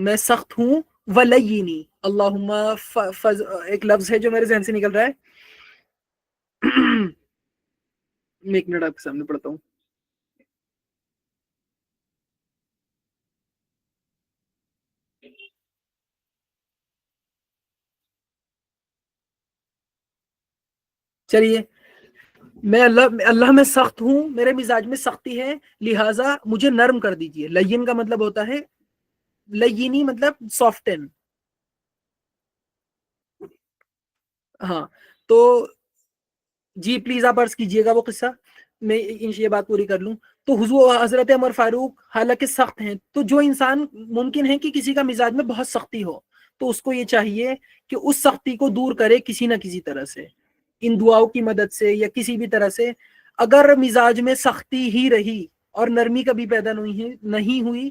میں سخت ہوں ولینی، اللہم ایک لفظ ہے جو میرے ذہن سے نکل رہا ہے، میں ایک منٹ آپ کے سامنے پڑھتا ہوں. چلیے، میں اللہ میں سخت ہوں، میرے مزاج میں سختی ہے، لہٰذا مجھے نرم کر دیجئے. لین کا مطلب ہوتا ہے لینی، مطلب سافٹن. ہاں تو جی پلیز آپ عرض کیجئے گا وہ قصہ، میں یہ بات پوری کر لوں. تو حضور حضرت عمر فاروق حالانکہ سخت ہیں، تو جو انسان ممکن ہے کہ کسی کا مزاج میں بہت سختی ہو، تو اس کو یہ چاہیے کہ اس سختی کو دور کرے کسی نہ کسی طرح سے، ان دعاؤں کی مدد سے یا کسی بھی طرح سے. اگر مزاج میں سختی ہی رہی اور نرمی کبھی پیدا نہیں ہوئی،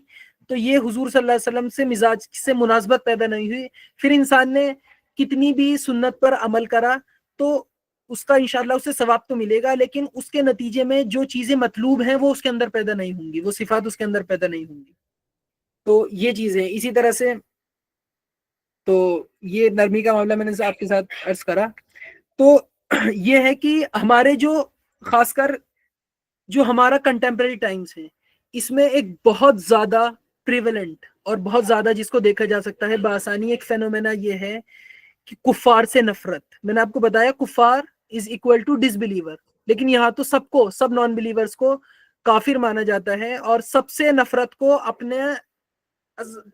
تو یہ حضور صلی اللہ علیہ وسلم سے مزاج سے مناسبت پیدا نہیں ہوئی. پھر انسان نے کتنی بھی سنت پر عمل کرا تو اس کا انشاءاللہ اسے ثواب تو ملے گا، لیکن اس کے نتیجے میں جو چیزیں مطلوب ہیں وہ اس کے اندر پیدا نہیں ہوں گی، وہ صفات اس کے اندر پیدا نہیں ہوں گی. تو یہ چیزیں اسی طرح سے، تو یہ نرمی کا معاملہ میں نے آپ کے ساتھ عرض کرا. تو یہ ہے کہ ہمارے جو خاص کر جو ہمارا کنٹمپریری ٹائمز ہے، اس میں ایک بہت زیادہ پریولنٹ اور بہت زیادہ جس کو دیکھا جا سکتا ہے بآسانی ایک فینومینا یہ ہے کہ کفار سے نفرت. میں نے آپ کو بتایا کفار is equal to disbeliever, لیکن یہاں تو سب نان بلیورز کو کافر مانا جاتا ہے، اور سب سے نفرت کو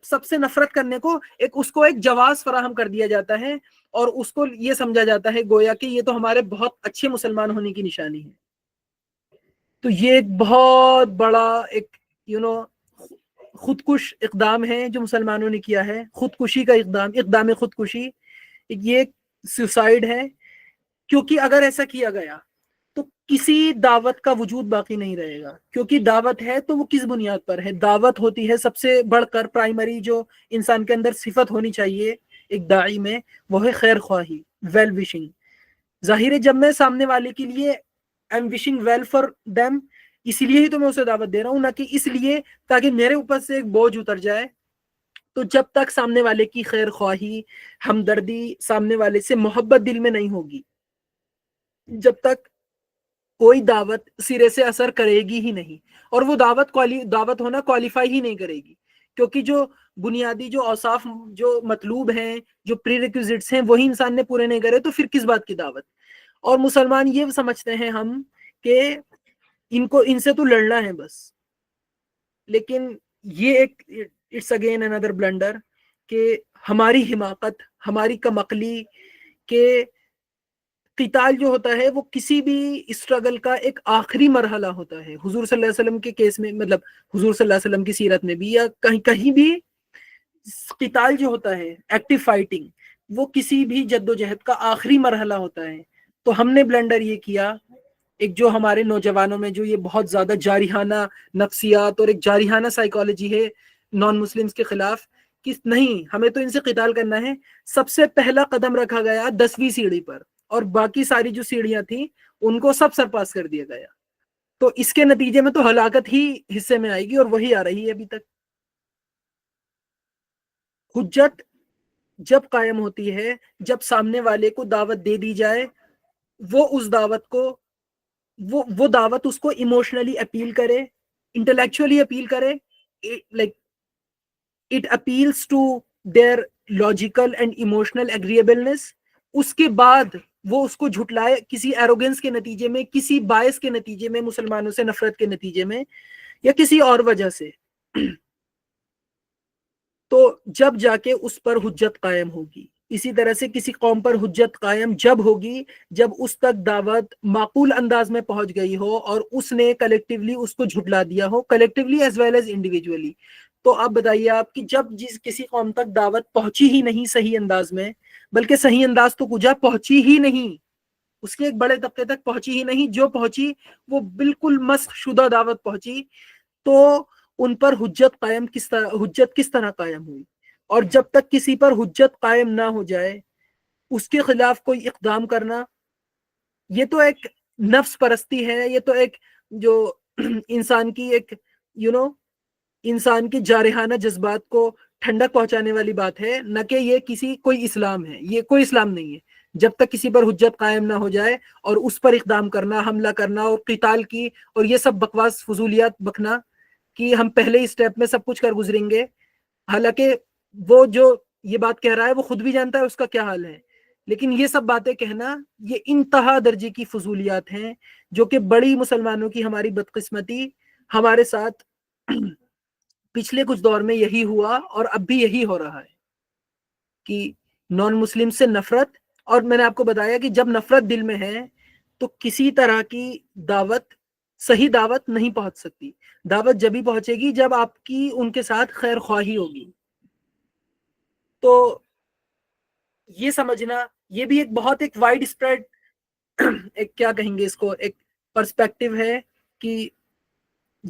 سب سے نفرت کرنے کو اس کو ایک جواز فراہم کر دیا جاتا ہے، اور اس کو یہ سمجھا جاتا ہے گویا کہ یہ تو ہمارے بہت اچھے مسلمان ہونے کی نشانی ہے. تو یہ ایک بہت بڑا ایک خودکش اقدام ہے جو مسلمانوں نے کیا ہے، خودکشی کا اقدام خودکشی، یہ سوسائڈ ہے. کیونکہ اگر ایسا کیا گیا تو کسی دعوت کا وجود باقی نہیں رہے گا، کیونکہ دعوت ہے تو وہ کس بنیاد پر ہے؟ دعوت ہوتی ہے سب سے بڑھ کر پرائمری جو انسان کے اندر صفت ہونی چاہیے ایک داعی میں، وہ ہے خیر خواہی، ویل وشنگ. ظاہر ہے جب میں سامنے والے کے لیے I am wishing well for them, اسی لیے ہی تو میں اسے دعوت دے رہا ہوں، نہ کہ اس لیے تاکہ میرے اوپر سے ایک بوجھ اتر جائے. تو جب تک سامنے والے کی خیر خواہی، ہمدردی، سامنے والے سے محبت دل میں نہیں ہوگی، جب تک کوئی دعوت سرے سے اثر کرے گی ہی نہیں. اور وہ دعوت ہونا کوالیفائی ہی نہیں کرے گی، کیونکہ جو بنیادی جو اوصاف جو مطلوب ہیں، جو پری ریکوزٹس ہیں، وہی انسان نے پورے نہیں کرے، تو پھر کس بات کی دعوت؟ اور مسلمان یہ سمجھتے ہیں ہم کہ ان سے تو لڑنا ہے بس. لیکن یہ ایک اٹس اگین another بلنڈر کہ ہماری حماقت، ہماری کم عقلی، کہ قتال جو ہوتا ہے وہ کسی بھی اسٹرگل کا ایک آخری مرحلہ ہوتا ہے. حضور صلی اللہ علیہ وسلم کے کیس میں، مطلب حضور صلی اللہ علیہ وسلم کی سیرت میں بھی، یا کہیں بھی قتال جو ہوتا ہے، ایکٹیو فائٹنگ، وہ کسی بھی جد و جہد کا آخری مرحلہ ہوتا ہے. تو ہم نے بلنڈر یہ کیا، ایک جو ہمارے نوجوانوں میں جو یہ بہت زیادہ جارحانہ نفسیات اور ایک جارحانہ سائیکالوجی ہے نان مسلمز کے خلاف، کہ نہیں ہمیں تو ان سے قتال کرنا ہے. سب سے پہلا قدم رکھا گیا 10ویں سیڑھی پر، اور باقی ساری جو سیڑھیاں تھیں ان کو سب سرپاس کر دیا گیا. تو اس کے نتیجے میں تو ہلاکت ہی حصے میں آئے گی، اور وہی آ رہی ہے ابھی تک. حجت جب قائم ہوتی ہے جب سامنے والے کو دعوت دے دی جائے، وہ اس دعوت کو وہ دعوت اس کو ایموشنلی اپیل کرے، انٹلیکچولی اپیل کرے، like it appeals to their logical and emotional agreeableness. اس کے بعد وہ اس کو جھٹلائے کسی ایروگنس کے نتیجے میں، کسی باعث کے نتیجے میں، مسلمانوں سے نفرت کے نتیجے میں، یا کسی اور وجہ سے، تو جب جا کے اس پر حجت قائم ہوگی. اسی طرح سے کسی قوم پر حجت قائم جب ہوگی جب اس تک دعوت معقول انداز میں پہنچ گئی ہو اور اس نے کلیکٹیولی اس کو جھٹلا دیا ہو، collectively as well as individually. تو آپ بتائیے آپ کی جب کسی قوم تک دعوت پہنچی ہی نہیں صحیح انداز میں، بلکہ صحیح انداز تو کجا پہنچی ہی نہیں، اس کے ایک بڑے طبقے تک پہنچی ہی نہیں، جو پہنچی وہ بالکل مسخ شدہ دعوت پہنچی، تو ان پر حجت کس طرح قائم ہوئی؟ اور جب تک کسی پر حجت قائم نہ ہو جائے، اس کے خلاف کوئی اقدام کرنا، یہ تو ایک نفس پرستی ہے، یہ تو ایک جو انسان کی ایک انسان کی جارحانہ جذبات کو ٹھنڈک پہنچانے والی بات ہے، نہ کہ یہ کوئی اسلام ہے. یہ کوئی اسلام نہیں ہے. جب تک کسی پر حجت قائم نہ ہو جائے اور اس پر اقدام کرنا، حملہ کرنا اور قتال کی اور یہ سب بکواس فضولیات بکنا کہ ہم پہلے ہی اسٹیپ میں سب کچھ کر گزریں گے، حالانکہ وہ جو یہ بات کہہ رہا ہے وہ خود بھی جانتا ہے اس کا کیا حال ہے. لیکن یہ سب باتیں کہنا یہ انتہا درجے کی فضولیات ہیں، جو کہ بڑی مسلمانوں کی ہماری بدقسمتی، ہمارے ساتھ پچھلے کچھ دور میں یہی ہوا اور اب بھی یہی ہو رہا ہے کہ نان مسلم سے نفرت. اور میں نے آپ کو بتایا کہ جب نفرت دل میں ہے تو کسی طرح کی دعوت، صحیح دعوت نہیں پہنچ سکتی. دعوت جبھی پہنچے گی جب آپ کی ان کے ساتھ خیر خواہی ہوگی. تو یہ سمجھنا، یہ بھی ایک بہت ایک وائڈ اسپریڈ ایک کیا کہیں گے اس کو، ایک پرسپیکٹو ہے کہ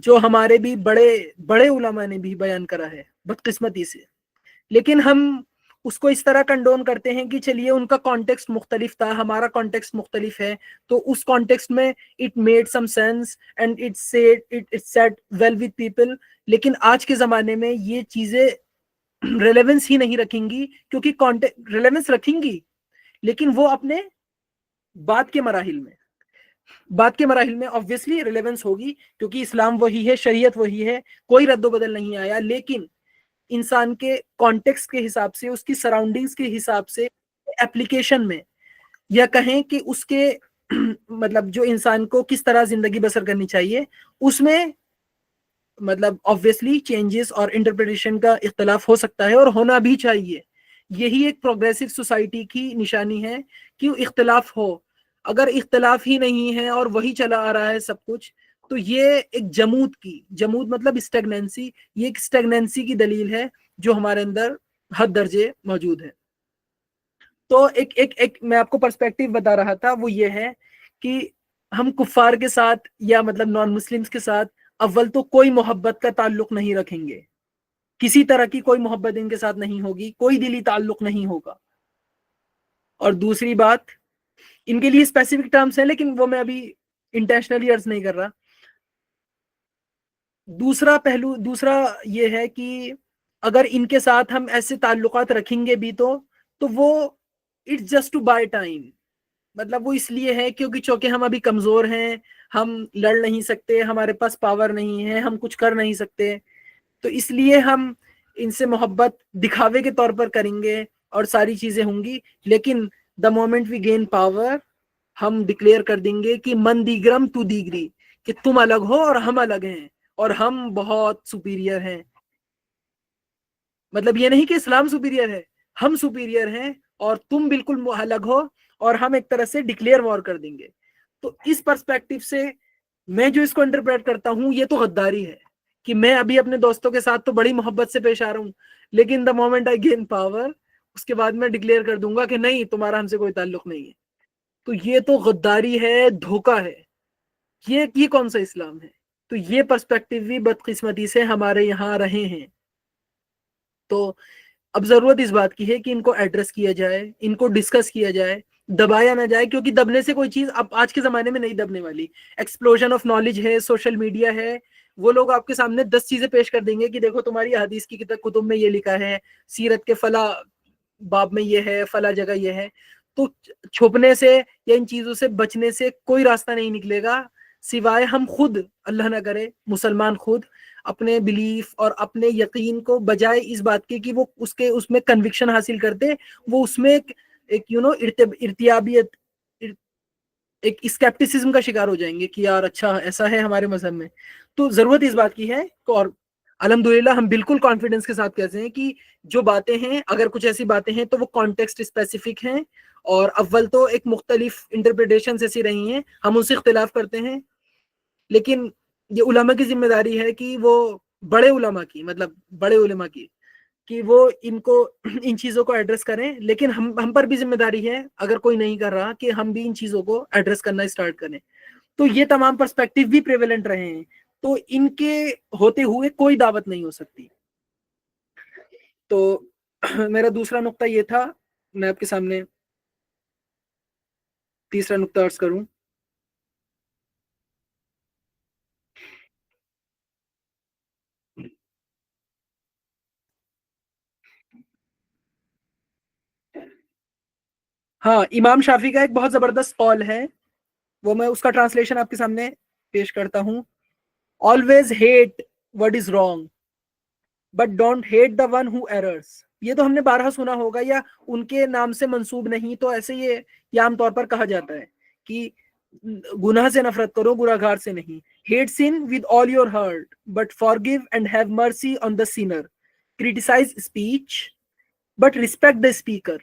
جو ہمارے بھی بڑے بڑے علماء نے بھی بیان کرا ہے بدقسمتی سے. لیکن ہم اس کو اس طرح کنڈون کرتے ہیں کہ چلیے ان کا کانٹیکسٹ مختلف تھا، ہمارا کانٹیکسٹ مختلف ہے، تو اس کانٹیکسٹ میں it made some sense and it set well with people. لیکن آج کے زمانے میں یہ چیزیں ریلیونس ہی نہیں رکھیں گی، کیونکہ ریلیونس رکھیں گی لیکن وہ اپنے بعد کے مراحل میں obviously ریلیونس ہوگی، کیونکہ اسلام وہی ہے، شریعت وہی ہے، کوئی رد و بدل نہیں آیا. لیکن انسان کے کانٹیکسٹ کے حساب سے، اس کی سراؤنڈنگز کے حساب سے، اپلیکیشن میں، یا کہیں کہ اس کے مطلب جو انسان کو کس طرح زندگی بسر کرنی چاہیے، اس میں مطلب obviously چینجز اور انٹرپریٹیشن کا اختلاف ہو سکتا ہے اور ہونا بھی چاہیے. یہی ایک پروگریسو سوسائٹی کی نشانی ہے کہ اختلاف ہو. اگر اختلاف ہی نہیں ہے اور وہی چلا آ رہا ہے سب کچھ، تو یہ ایک جمود مطلب اسٹیگننسی، یہ ایک اسٹیگننسی کی دلیل ہے جو ہمارے اندر حد درجے موجود ہے. تو ایک میں آپ کو پرسپیکٹو بتا رہا تھا، وہ یہ ہے کہ ہم کفار کے ساتھ یا مطلب نان مسلمز کے ساتھ اول تو کوئی محبت کا تعلق نہیں رکھیں گے، کسی طرح کی کوئی محبت ان کے ساتھ نہیں ہوگی، کوئی دلی تعلق نہیں ہوگا. اور دوسری بات، ان کے لیے اسپیسیفک ٹرمز ہیں لیکن وہ میں ابھی انٹینشنلی عرض نہیں کر رہا. دوسرا پہلو یہ ہے کہ اگر ان کے ساتھ ہم ایسے تعلقات رکھیں گے بھی تو وہ it's just to buy time. مطلب وہ اس لیے ہے کیونکہ چونکہ ہم ابھی کمزور ہیں، ہم لڑ نہیں سکتے، ہمارے پاس پاور نہیں ہے، ہم کچھ کر نہیں سکتے، تو اس لیے ہم ان سے محبت دکھاوے کے طور پر کریں گے اور ساری چیزیں ہوں گی. لیکن the moment we gain power, ہم ڈکلیئر کر دیں گے کہ من دیگرم تو دیگری، کہ تم الگ ہو اور ہم الگ ہیں اور ہم بہت سپیریئر ہیں. مطلب یہ نہیں کہ اسلام سپیریئر ہے، ہم سپیریئر ہیں اور تم بالکل الگ ہو، اور ہم ایک طرح سے ڈکلیئر وار کر دیں گے. تو اس پرسپیکٹو سے میں جو اس کو انٹرپریٹ کرتا ہوں، یہ تو غداری ہے کہ میں ابھی اپنے دوستوں کے ساتھ تو بڑی محبت سے پیش آ رہا ہوں، لیکن the moment I gain power, اس کے بعد میں ڈکلیئر کر دوں گا کہ نہیں، تمہارا ہم سے کوئی تعلق نہیں ہے. تو یہ تو غداری ہے، دھوکہ ہے. یہ کون سا اسلام ہے؟ تو یہ پرسپیکٹو بھی بدقسمتی سے ہمارے یہاں رہے ہیں. تو اب ضرورت اس بات کی ہے کہ ان کو ایڈریس کیا جائے، ان کو ڈسکس کیا جائے، دبایا نہ جائے، کیونکہ دبنے سے کوئی چیز اب آج کے زمانے میں نہیں دبنے والی. ایکسپلوژن آف نالج ہے، سوشل میڈیا ہے، وہ لوگ آپ کے سامنے 10 چیزیں پیش کر دیں گے کہ دیکھو تمہاری حدیث کی کتب میں یہ لکھا ہے، سیرت کے فلاں باب میں یہ ہے، فلاں جگہ یہ ہے. تو چھپنے سے یا ان چیزوں سے بچنے سے کوئی راستہ نہیں نکلے گا، سوائے ہم خود، اللہ نہ کرے، مسلمان خود اپنے بلیف اور اپنے یقین کو بجائے اس بات کے کہ وہ اس میں کنوکشن حاصل کرتے، وہ اس میں ایک ارتیابیت، ایک اسکیپٹسزم کا شکار ہو جائیں گے کہ یار اچھا ایسا ہے ہمارے مذہب میں. تو ضرورت اس بات کی ہے، اور الحمدللہ ہم بالکل کانفیڈنس کے ساتھ کہتے ہیں کہ جو باتیں ہیں، اگر کچھ ایسی باتیں ہیں تو وہ کانٹیکسٹ اسپیسیفک ہیں، اور اول تو ایک مختلف انٹرپریٹیشنز ایسی رہی ہیں، ہم ان سے اختلاف کرتے ہیں. لیکن یہ علماء کی ذمہ داری ہے کہ وہ بڑے علماء کی کہ وہ ان چیزوں کو ایڈریس کریں. لیکن ہم پر بھی ذمہ داری ہے، اگر کوئی نہیں کر رہا، کہ ہم بھی ان چیزوں کو ایڈریس کرنا اسٹارٹ کریں. تو یہ تمام پرسپیکٹیو بھی پریویلنٹ رہے ہیں، تو ان کے ہوتے ہوئے کوئی دعوت نہیں ہو سکتی. تو میرا دوسرا نقطہ یہ تھا، میں آپ کے سامنے تیسرا نقطہ عرض کروں. ہاں، امام شافعی کا ایک بہت زبردست قول ہے، وہ میں اس کا ٹرانسلیشن آپ کے سامنے پیش کرتا ہوں. Always hate what is wrong but don't hate the one who errs. یہ تو ہم نے بارہا سنا ہوگا, یا ان کے نام سے منسوب نہیں تو ایسے یہ عام طور پر کہا جاتا ہے کہ گناہ سے نفرت کرو, گناہگار سے نہیں. hate sin with all your heart but forgive and have mercy on the sinner. criticize speech but respect the speaker.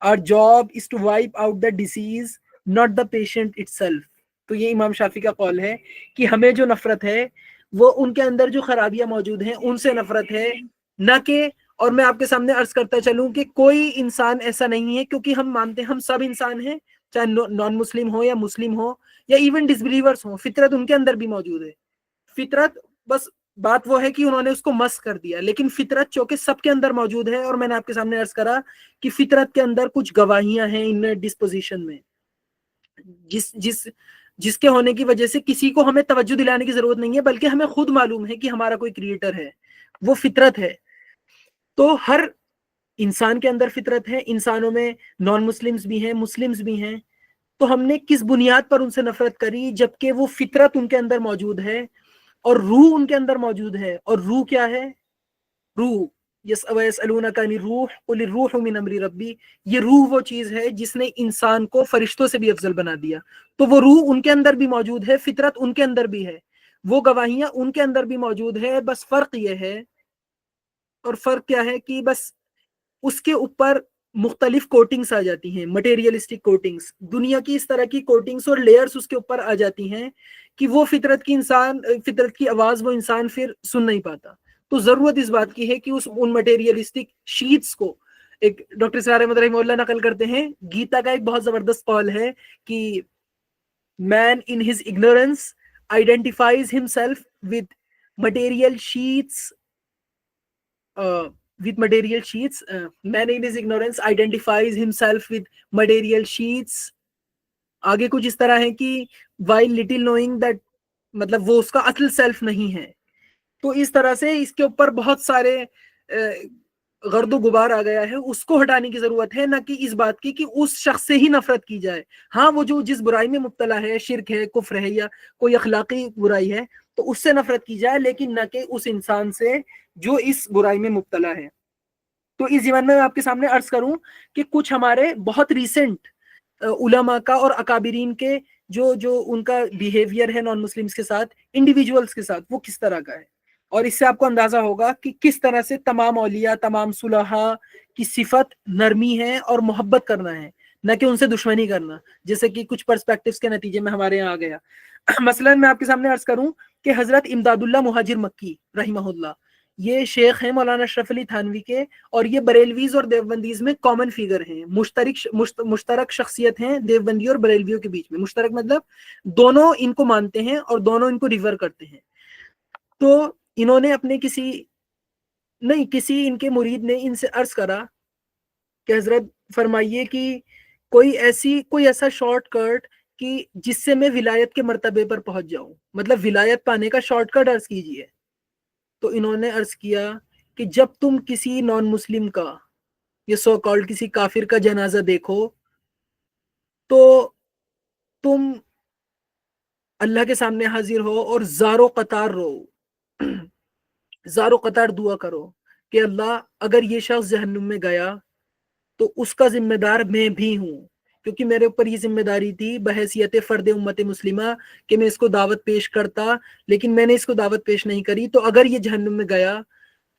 our job is to wipe out the disease not the patient itself. تو یہ امام شافعی کا قول ہے کہ ہمیں جو نفرت ہے وہ ان کے اندر جو خرابیاں موجود ہیں ان سے نفرت ہے, نہ کہ, اور میں آپ کے سامنے عرض کرتا چلوں کہ کوئی انسان ایسا نہیں ہے, کیونکہ ہم مانتے ہیں ہم سب انسان ہیں, چاہے نان مسلم ہو یا مسلم ہو یا ایون ڈسبلیورز ہوں, فطرت ان کے اندر بھی موجود ہے. فطرت بس بات وہ ہے کہ انہوں نے اس کو مس کر دیا, لیکن فطرت چونکہ سب کے اندر موجود ہے, اور میں نے آپ کے سامنے عرض کرا کہ فطرت کے اندر کچھ گواہیاں ہیں ان ڈسپوزیشن میں, جس کے ہونے کی وجہ سے کسی کو ہمیں توجہ دلانے کی ضرورت نہیں ہے, بلکہ ہمیں خود معلوم ہے کہ ہمارا کوئی کریٹر ہے, وہ فطرت ہے. تو ہر انسان کے اندر فطرت ہے, انسانوں میں نان مسلمز بھی ہیں, مسلمز بھی ہیں. تو ہم نے کس بنیاد پر ان سے نفرت کری, جبکہ وہ فطرت ان کے اندر موجود ہے اور روح ان کے اندر موجود ہے. اور روح کیا ہے؟ روح یسألونک عن الروح قل الروح من امر ربی, یہ روح وہ چیز ہے جس نے انسان کو فرشتوں سے بھی افضل بنا دیا. تو وہ روح ان کے اندر بھی موجود ہے, فطرت ان کے اندر بھی ہے, وہ گواہیاں ان کے اندر بھی موجود ہے. بس فرق یہ ہے, اور فرق کیا ہے کہ بس اس کے اوپر مختلف کوٹنگز آ جاتی ہیں, مٹیریلسٹک کوٹنگز, دنیا کی اس طرح کی کوٹنگز اور لیئرز اس کے اوپر آ جاتی ہیں کہ وہ فطرت کی آواز وہ انسان پھر سن نہیں پاتا. تو ضرورت اس بات کی ہے کہ ان مٹیریلسٹک شیٹس کو, ایک ڈاکٹر سار احمد رحمہ اللہ نقل کرتے ہیں, گیتا کا ایک بہت زبردست قول ہے کہ man in his ignorance identifies himself with material sheets with material sheets. Man in his ignorance identifies himself with material sheets. آگے کچھ اس طرح ہے کہ while little knowing that, مطلب وہ اس کا اصل سیلف نہیں ہے. تو اس طرح سے اس کے اوپر بہت سارے غرد و غبار آ گیا ہے, اس کو ہٹانے کی ضرورت ہے, نہ کہ اس بات کی کہ اس شخص سے ہی نفرت کی جائے. ہاں وہ جو جس برائی میں مبتلا ہے, شرک ہے, کفر ہے, یا کوئی اخلاقی برائی ہے, تو اس سے نفرت کی جائے, لیکن نہ کہ اس انسان سے جو اس برائی میں مبتلا ہے. تو اس زمانے میں آپ کے سامنے عرض کروں کہ کچھ ہمارے بہت ریسنٹ علماء کا اور اکابرین کے جو ان کا بیہیویئر ہے نان مسلمز کے ساتھ, انڈیویجولز کے ساتھ, وہ کس طرح کا ہے. اور اس سے آپ کو اندازہ ہوگا کہ کس طرح سے تمام اولیاء, تمام صلحاء کی صفت نرمی ہے اور محبت کرنا ہے, نہ کہ ان سے دشمنی کرنا, جیسے کہ کچھ پرسپیکٹیوز کے نتیجے میں ہمارے یہاں آ گیا. مثلا میں آپ کے سامنے عرض کروں کہ حضرت امداد اللہ مہاجر مکی رحمہ اللہ, یہ شیخ ہیں مولانا اشرف علی تھانوی کے, اور یہ بریلویز اور دیوبندیز میں کامن فیگر ہیں, مشترک شخصیت ہیں دیوبندی اور بریلویوں کے بیچ میں. مشترک مطلب دونوں ان کو مانتے ہیں اور دونوں ان کو ریور کرتے ہیں. تو انہوں نے اپنے کسی ان کے مرید نے ان سے عرض کرا کہ حضرت فرمائیے کہ کوئی ایسا شارٹ کٹ کہ جس سے میں ولایت کے مرتبے پر پہنچ جاؤں, مطلب ولایت پانے کا شارٹ کٹ عرض کیجئے. تو انہوں نے عرض کیا کہ جب تم کسی نان مسلم کا یا سو کالڈ کسی کافر کا جنازہ دیکھو تو تم اللہ کے سامنے حاضر ہو اور زارو قطار رو, زارو قطار دعا کرو کہ اللہ اگر یہ شخص جہنم میں گیا تو اس کا ذمہ دار میں بھی ہوں, کیونکہ میرے اوپر یہ ذمہ داری تھی بحیثیت فرد امت مسلمہ کہ میں اس کو دعوت پیش کرتا, لیکن میں نے اس کو دعوت پیش نہیں کری. تو اگر یہ جہنم میں گیا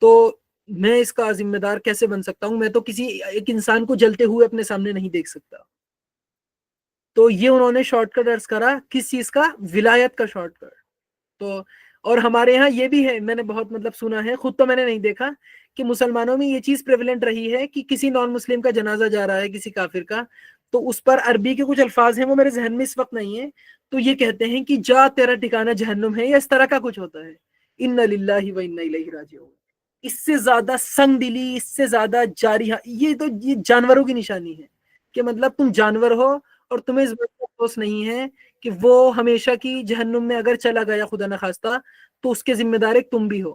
تو میں اس کا ذمہ دار کیسے بن سکتا ہوں, میں تو کسی ایک انسان کو جلتے ہوئے اپنے سامنے نہیں دیکھ سکتا. تو یہ انہوں نے شارٹ کٹ عرض کرا, کس چیز کا؟ ولایت کا شارٹ کٹ. تو اور ہمارے ہاں یہ بھی ہے, میں نے بہت مطلب سنا ہے, خود تو میں نے نہیں دیکھا, کہ مسلمانوں میں یہ چیز پریولنٹ رہی ہے کہ کسی نان مسلم کا جنازہ جا رہا ہے کسی کافر کا, تو اس پر عربی کے کچھ الفاظ ہیں, وہ میرے ذہن میں اس وقت نہیں ہے, تو یہ کہتے ہیں کہ جا تیرا ٹھکانہ جہنم ہے, یا اس طرح کا کچھ ہوتا ہے, انا للہ و انا الیہ راجعون. اس سے زیادہ سنگ دلی, اس سے زیادہ جاری, یہ جانوروں کی نشانی ہے کہ مطلب تم جانور ہو اور تمہیں اس بات کا افسوس نہیں ہے کہ وہ ہمیشہ کی جہنم میں اگر چلا گیا خدا نخواستہ تو اس کے ذمہ دار ایک تم بھی ہو.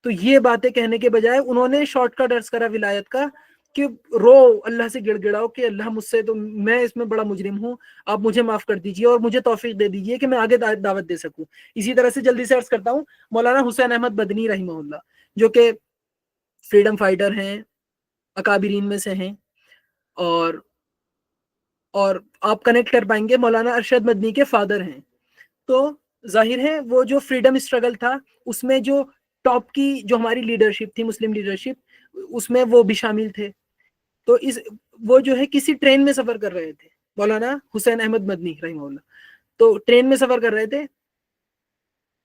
تو یہ باتیں کہنے کے بجائے انہوں نے شارٹ کٹ عرض کرا ولایت کا کہ رو اللہ سے گڑ گڑاؤ کہ اللہ مجھ سے, تو میں اس میں بڑا مجرم ہوں, آپ مجھے معاف کر دیجئے اور مجھے توفیق دے دیجئے کہ میں آگے دعوت دے سکوں. اسی طرح سے جلدی سے عرض کرتا ہوں مولانا حسین احمد بدنی رحمہ اللہ, جو کہ فریڈم فائٹر ہیں, اکابرین میں سے ہیں، اور آپ کنیکٹ کر پائیں گے مولانا ارشد مدنی کے فادر ہیں. تو ظاہر ہے وہ جو فریڈم اسٹرگل تھا اس میں جو ٹاپ کی جو ہماری لیڈرشپ تھی، مسلم لیڈرشپ، اس میں وہ بھی شامل تھے. تو وہ جو ہے کسی ٹرین میں سفر کر رہے تھے، مولانا حسین احمد مدنی رحمہ اللہ، تو ٹرین میں سفر کر رہے تھے.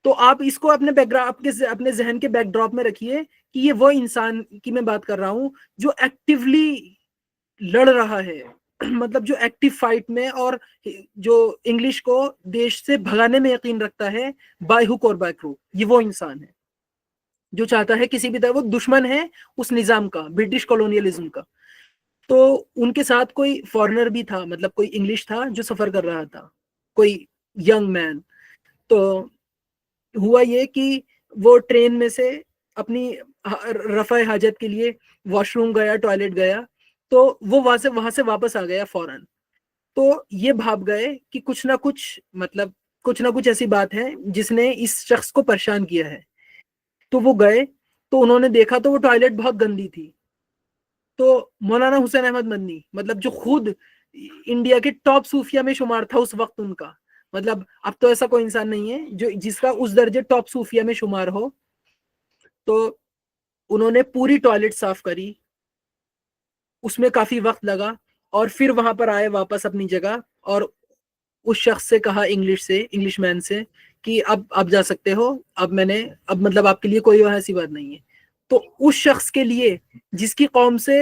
تو آپ اس کو اپنے بیک گراؤنڈ اپنے ذہن کے بیک ڈراپ میں رکھیے کہ یہ وہ انسان کی میں بات کر رہا ہوں جو ایکٹیولی لڑ رہا ہے، مطلب جو ایکٹیو فائٹ میں، اور جو انگلش کو دیش سے بھگانے میں یقین رکھتا ہے بائی ہک اور بائی کرو. یہ وہ انسان ہے جو چاہتا ہے کسی بھی طرح، وہ دشمن ہے اس نظام کا، برٹش کولونیلزم کا. تو ان کے ساتھ کوئی فارنر بھی تھا، مطلب کوئی انگلش تھا جو سفر کر رہا تھا، کوئی ینگ مین. تو ہوا یہ کہ وہ ٹرین میں سے اپنی رفع حاجت کے لیے واش روم گیا، ٹوائلٹ گیا، تو وہ وہاں سے واپس آ گیا فوراً. تو یہ بھاپ گئے کہ کچھ نہ کچھ ایسی بات ہے جس نے اس شخص کو پریشان کیا ہے. تو وہ گئے، تو انہوں نے دیکھا تو وہ ٹوائلٹ بہت گندی تھی. تو مولانا حسین احمد مدنی، مطلب جو خود انڈیا کے ٹاپ صوفیہ میں شمار تھا اس وقت ان کا، مطلب اب تو ایسا کوئی انسان نہیں ہے جس کا اس درجے ٹاپ صوفیہ میں شمار ہو. تو انہوں نے پوری ٹوائلٹ صاف کری، اس میں کافی وقت لگا، اور پھر وہاں پر آئے واپس اپنی جگہ، اور اس شخص سے کہا، انگلش مین سے، کہ اب جا سکتے ہو، اب مطلب آپ کے لیے کوئی ایسی بات نہیں ہے. تو اس شخص کے لیے جس کی قوم سے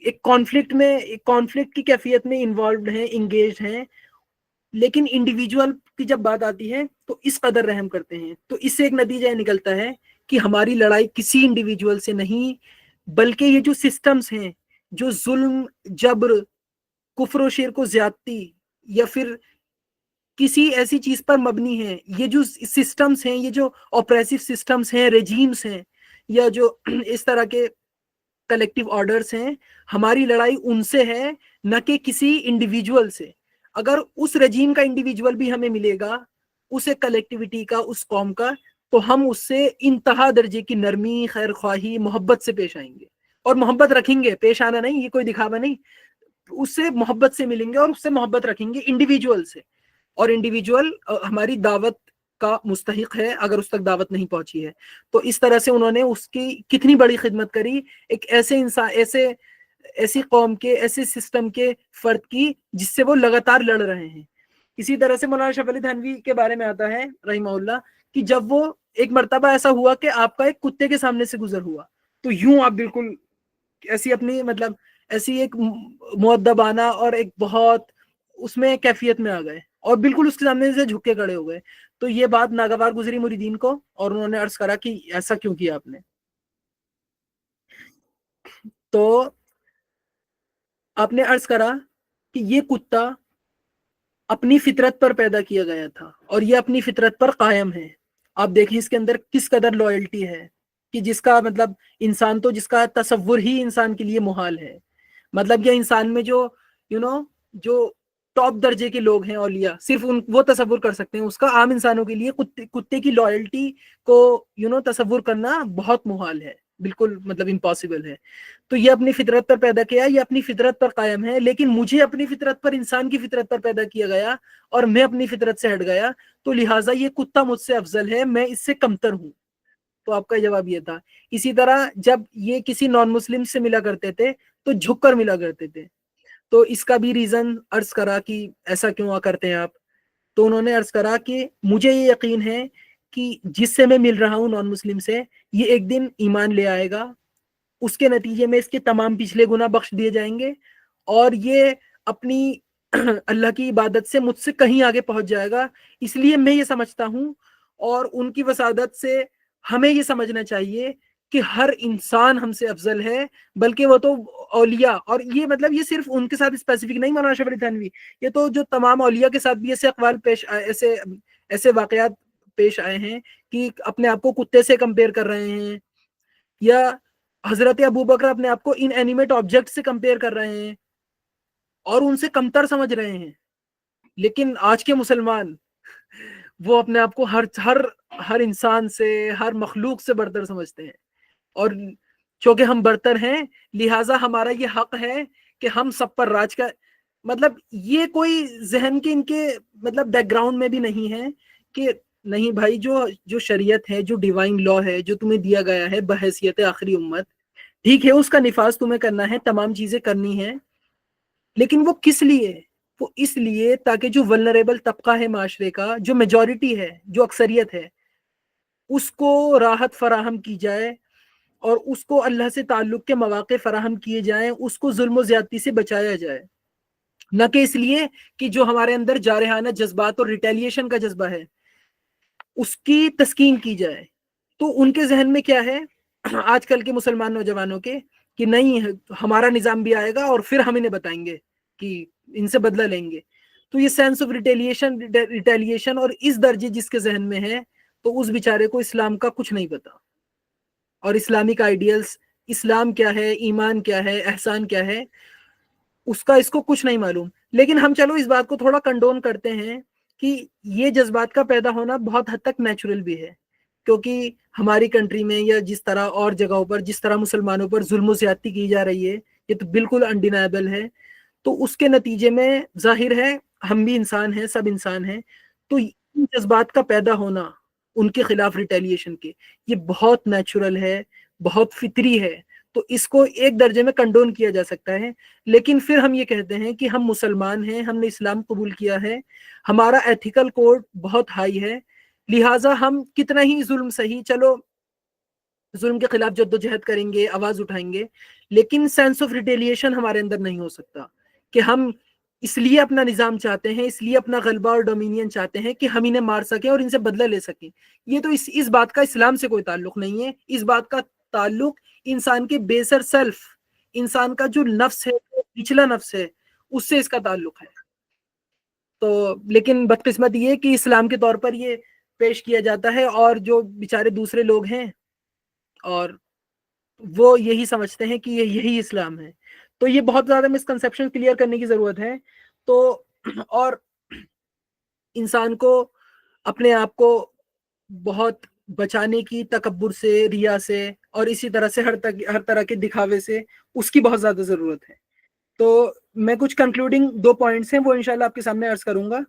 ایک کانفلکٹ کی کیفیت میں انوالوڈ ہیں، انگیجڈ ہیں، لیکن انڈیویجول کی جب بات آتی ہے تو اس قدر رحم کرتے ہیں. تو اس سے ایک نتیجہ یہ نکلتا ہے کہ ہماری لڑائی کسی انڈیویجول سے نہیں، بلکہ یہ جو سسٹمز ہیں، جو ظلم، جبر، کفر و شرک و زیادتی، یا پھر کسی ایسی چیز پر مبنی ہے، یہ جو سسٹمز ہیں، یہ جو اوپریسو سسٹمز ہیں، ریجیمز ہیں، یا جو اس طرح کے کلیکٹیو آرڈرز ہیں، ہماری لڑائی ان سے ہے، نہ کہ کسی انڈیویجول سے. اگر اس رجیم کا انڈیویجول بھی ہمیں ملے گا، اس ایک کلیکٹیوٹی کا، اس قوم کا، تو ہم اس سے انتہا درجے کی نرمی، خیر خواہی، محبت سے پیش آئیں گے، اور محبت رکھیں گے. پیش آنا نہیں، یہ کوئی دکھاوا نہیں، اس سے محبت سے ملیں گے اور اس سے محبت رکھیں گے، انڈیویجول سے. اور انڈیویجول ہماری دعوت کا مستحق ہے اگر اس تک دعوت نہیں پہنچی ہے. تو اس طرح سے انہوں نے اس کی کتنی بڑی خدمت کری ایک ایسے انسان، ایسی قوم کے، ایسے سسٹم کے فرد کی جس سے وہ لگاتار لڑ رہے ہیں. اسی طرح سے مولانا اشرف علی تھانوی کے بارے میں آتا ہے رحمہ اللہ کہ جب وہ ایک مرتبہ ایسا ہوا کہ آپ کا ایک کتے کے سامنے سے گزر ہوا، تو یوں آپ بالکل ایسی اپنی مطلب ایسی ایک مؤدبانہ اور ایک بہت اس میں کیفیت میں آ گئے، اور بالکل اس کے سامنے سے جھک کے کھڑے ہو گئے. تو یہ بات ناگوار گزری مریدین کو، اور انہوں نے عرض کرا کہ ایسا کیوں کیا آپ نے. تو آپ نے عرض کرا کہ یہ کتا اپنی فطرت پر پیدا کیا گیا تھا، اور یہ اپنی فطرت پر قائم ہے. آپ دیکھیں اس کے اندر کس قدر لوئلٹی ہے، کہ جس کا مطلب انسان تو جس کا تصور ہی انسان کے لیے محال ہے. مطلب یہ انسان میں جو جو ٹاپ درجے کے لوگ ہیں، اولیاء، صرف وہ تصور کر سکتے ہیں. اس کا عام انسانوں کے لیے کتے کی لوئلٹی کو تصور کرنا بہت محال ہے، بالکل مطلب امپاسبل ہے. تو یہ اپنی فطرت پر پیدا کیا، یہ اپنی فطرت پر قائم ہے، لیکن مجھے اپنی فطرت پر، انسان کی فطرت پر پیدا کیا گیا، اور میں اپنی فطرت سے ہٹ گیا، تو لہٰذا یہ کتا مجھ سے افضل ہے، میں اس سے کمتر ہوں. تو آپ کا جواب یہ تھا. اسی طرح جب یہ کسی نان مسلم سے ملا کرتے تھے تو جھک کر ملا کرتے تھے. تو اس کا بھی ریزن عرض کرا کہ ایسا کیوں کرتے ہیں آپ. تو انہوں نے عرض کرا کہ مجھے یہ یقین ہے کہ جس سے میں مل رہا ہوں نان مسلم سے، یہ ایک دن ایمان لے آئے گا، اس کے نتیجے میں اس کے تمام پچھلے گناہ بخش دیے جائیں گے، اور یہ اپنی اللہ کی عبادت سے مجھ سے کہیں آگے پہنچ جائے گا. اس لیے میں یہ سمجھتا ہوں، اور ان کی وسادت سے ہمیں یہ سمجھنا چاہیے کہ ہر انسان ہم سے افضل ہے، بلکہ وہ تو اولیاء، اور یہ مطلب یہ صرف ان کے ساتھ اسپیسیفک نہیں مولانا اشرف علی تھانوی، یہ تو جو تمام اولیاء کے ساتھ بھی ایسے اقوال ایسے واقعات پیش آئے ہیں کہ اپنے آپ کو کتے سے کمپیئر کر رہے ہیں، یا حضرت ابوبکر اپنے آپ کو ان اینیمیٹ آبجیکٹ سے کمپیئر کر رہے ہیں اور ان سے کمتر سمجھ رہے ہیں. لیکن آج کے مسلمان وہ اپنے آپ کو ہر انسان سے، ہر مخلوق سے برتر سمجھتے ہیں. اور چونکہ ہم برتر ہیں لہٰذا ہمارا یہ حق ہے کہ ہم سب پر راج کا، مطلب یہ کوئی ذہن کے ان کے مطلب بیک گراؤنڈ میں بھی نہیں ہے کہ نہیں بھائی، جو شریعت ہے، جو ڈیوائن لا ہے، جو تمہیں دیا گیا ہے بحیثیت آخری امت، ٹھیک ہے اس کا نفاذ تمہیں کرنا ہے، تمام چیزیں کرنی ہیں، لیکن وہ کس لیے؟ وہ اس لیے تاکہ جو ولنریبل طبقہ ہے معاشرے کا، جو میجورٹی ہے، جو اکثریت ہے، اس کو راحت فراہم کی جائے اور اس کو اللہ سے تعلق کے مواقع فراہم کیے جائیں، اس کو ظلم و زیادتی سے بچایا جائے، نہ کہ اس لیے کہ جو ہمارے اندر جارحانہ جذبات اور ریٹیلیشن کا جذبہ ہے اس کی تسکین کی جائے۔ تو ان کے ذہن میں کیا ہے آج کل کے مسلمان نوجوانوں کے، کہ نہیں ہمارا نظام بھی آئے گا اور پھر ہم انہیں بتائیں گے کہ ان سے بدلہ لیں گے۔ تو یہ سینس آف ریٹیلیشن اور اس درجے جس کے ذہن میں ہے، تو اس بیچارے کو اسلام کا کچھ نہیں پتا، اور اسلامک آئیڈیلز، اسلام کیا ہے، ایمان کیا ہے، احسان کیا ہے، اس کو کچھ نہیں معلوم۔ لیکن ہم چلو اس بات کو تھوڑا کنڈون کرتے ہیں کہ یہ جذبات کا پیدا ہونا بہت حد تک نیچرل بھی ہے، کیونکہ ہماری کنٹری میں یا جس طرح اور جگہوں پر جس طرح مسلمانوں پر ظلم و زیادتی کی جا رہی ہے، یہ تو بالکل انڈینائبل ہے۔ تو اس کے نتیجے میں ظاہر ہے ہم بھی انسان ہیں، سب انسان ہیں، تو ان جذبات کا پیدا ہونا ان کے خلاف ریٹیلیشن کے، یہ بہت نیچرل ہے، بہت فطری ہے۔ تو اس کو ایک درجے میں کنڈون کیا جا سکتا ہے، لیکن پھر ہم یہ کہتے ہیں کہ ہم مسلمان ہیں، ہم نے اسلام قبول کیا ہے، ہمارا ایتھیکل کوڈ بہت ہائی ہے، لہٰذا ہم کتنا ہی ظلم سہی، چلو ظلم کے خلاف جدوجہد کریں گے، آواز اٹھائیں گے، لیکن سینس آف ریٹیلیشن ہمارے اندر نہیں ہو سکتا کہ ہم اس لیے اپنا نظام چاہتے ہیں، اس لیے اپنا غلبہ اور ڈومینین چاہتے ہیں کہ ہم انہیں مار سکیں اور ان سے بدلہ لے سکیں۔ یہ تو اس بات کا اسلام سے کوئی تعلق نہیں ہے، اس بات کا تعلق انسان کے بیسر سیلف، انسان کا جو نفس ہے، پچھلا نفس ہے، اس سے اس کا تعلق ہے۔ تو لیکن بدقسمت یہ کہ اسلام کے طور پر یہ پیش کیا جاتا ہے، اور جو بیچارے دوسرے لوگ ہیں اور وہ یہی سمجھتے ہیں کہ یہی اسلام ہے۔ تو یہ بہت زیادہ مسکنسیپشن کلیئر کرنے کی ضرورت ہے۔ تو اور انسان کو اپنے آپ کو بہت بچانے کی تکبر سے، ریا سے، اور اسی طرح سے ہر طرح کے دکھاوے سے اس کی بہت زیادہ ضرورت ہے۔ تو میں کچھ کنکلوڈنگ 2 پوائنٹس ہیں وہ انشاءاللہ آپ کے سامنے عرض کروں گا۔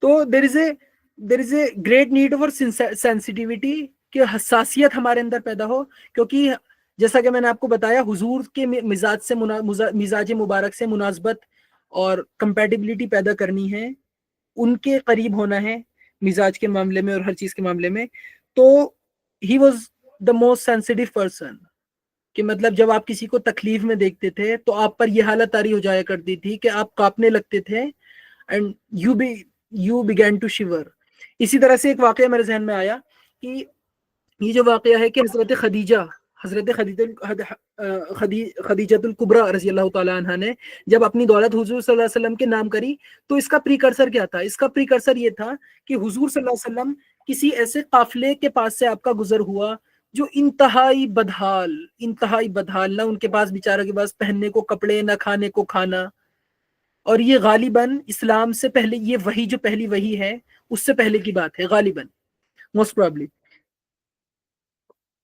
تو there is a great need for sensitivity, کہ حساسیت ہمارے اندر پیدا ہو، کیونکہ جیسا کہ میں نے آپ کو بتایا حضور کے مزاج مبارک سے مناسبت اور کمپیٹیبلٹی پیدا کرنی ہے، ان کے قریب ہونا ہے مزاج کے معاملے میں اور ہر چیز کے معاملے میں۔ تو he was the most sensitive person, کہ مطلب جب آپ کسی کو تکلیف میں دیکھتے تھے تو آپ پر یہ حالت طاری ہو جایا کرتی تھی کہ آپ کانپنے لگتے تھے، and you began to shiver۔ اسی طرح سے ایک واقعہ میرے ذہن میں آیا کہ یہ جو واقعہ ہے کہ حضرت خدیجہ الکبریٰ رضی اللہ تعالیٰ عنہ نے جب اپنی دولت حضور صلی اللہ علیہ وسلم کے نام کری، تو اس کا پریکرسر کیا تھا؟ اس کا پریکرسر یہ تھا کہ حضور صلی اللہ علیہ وسلم کسی ایسے قافلے کے پاس سے آپ کا گزر ہوا جو انتہائی بدحال، نہ ان کے پاس بیچارہ کے پاس پہننے کو کپڑے، نہ کھانے کو کھانا، اور یہ غالباً اسلام سے پہلے، یہ وحی جو پہلی وحی ہے اس سے پہلے کی بات ہے غالباً، موسٹ پرابلی۔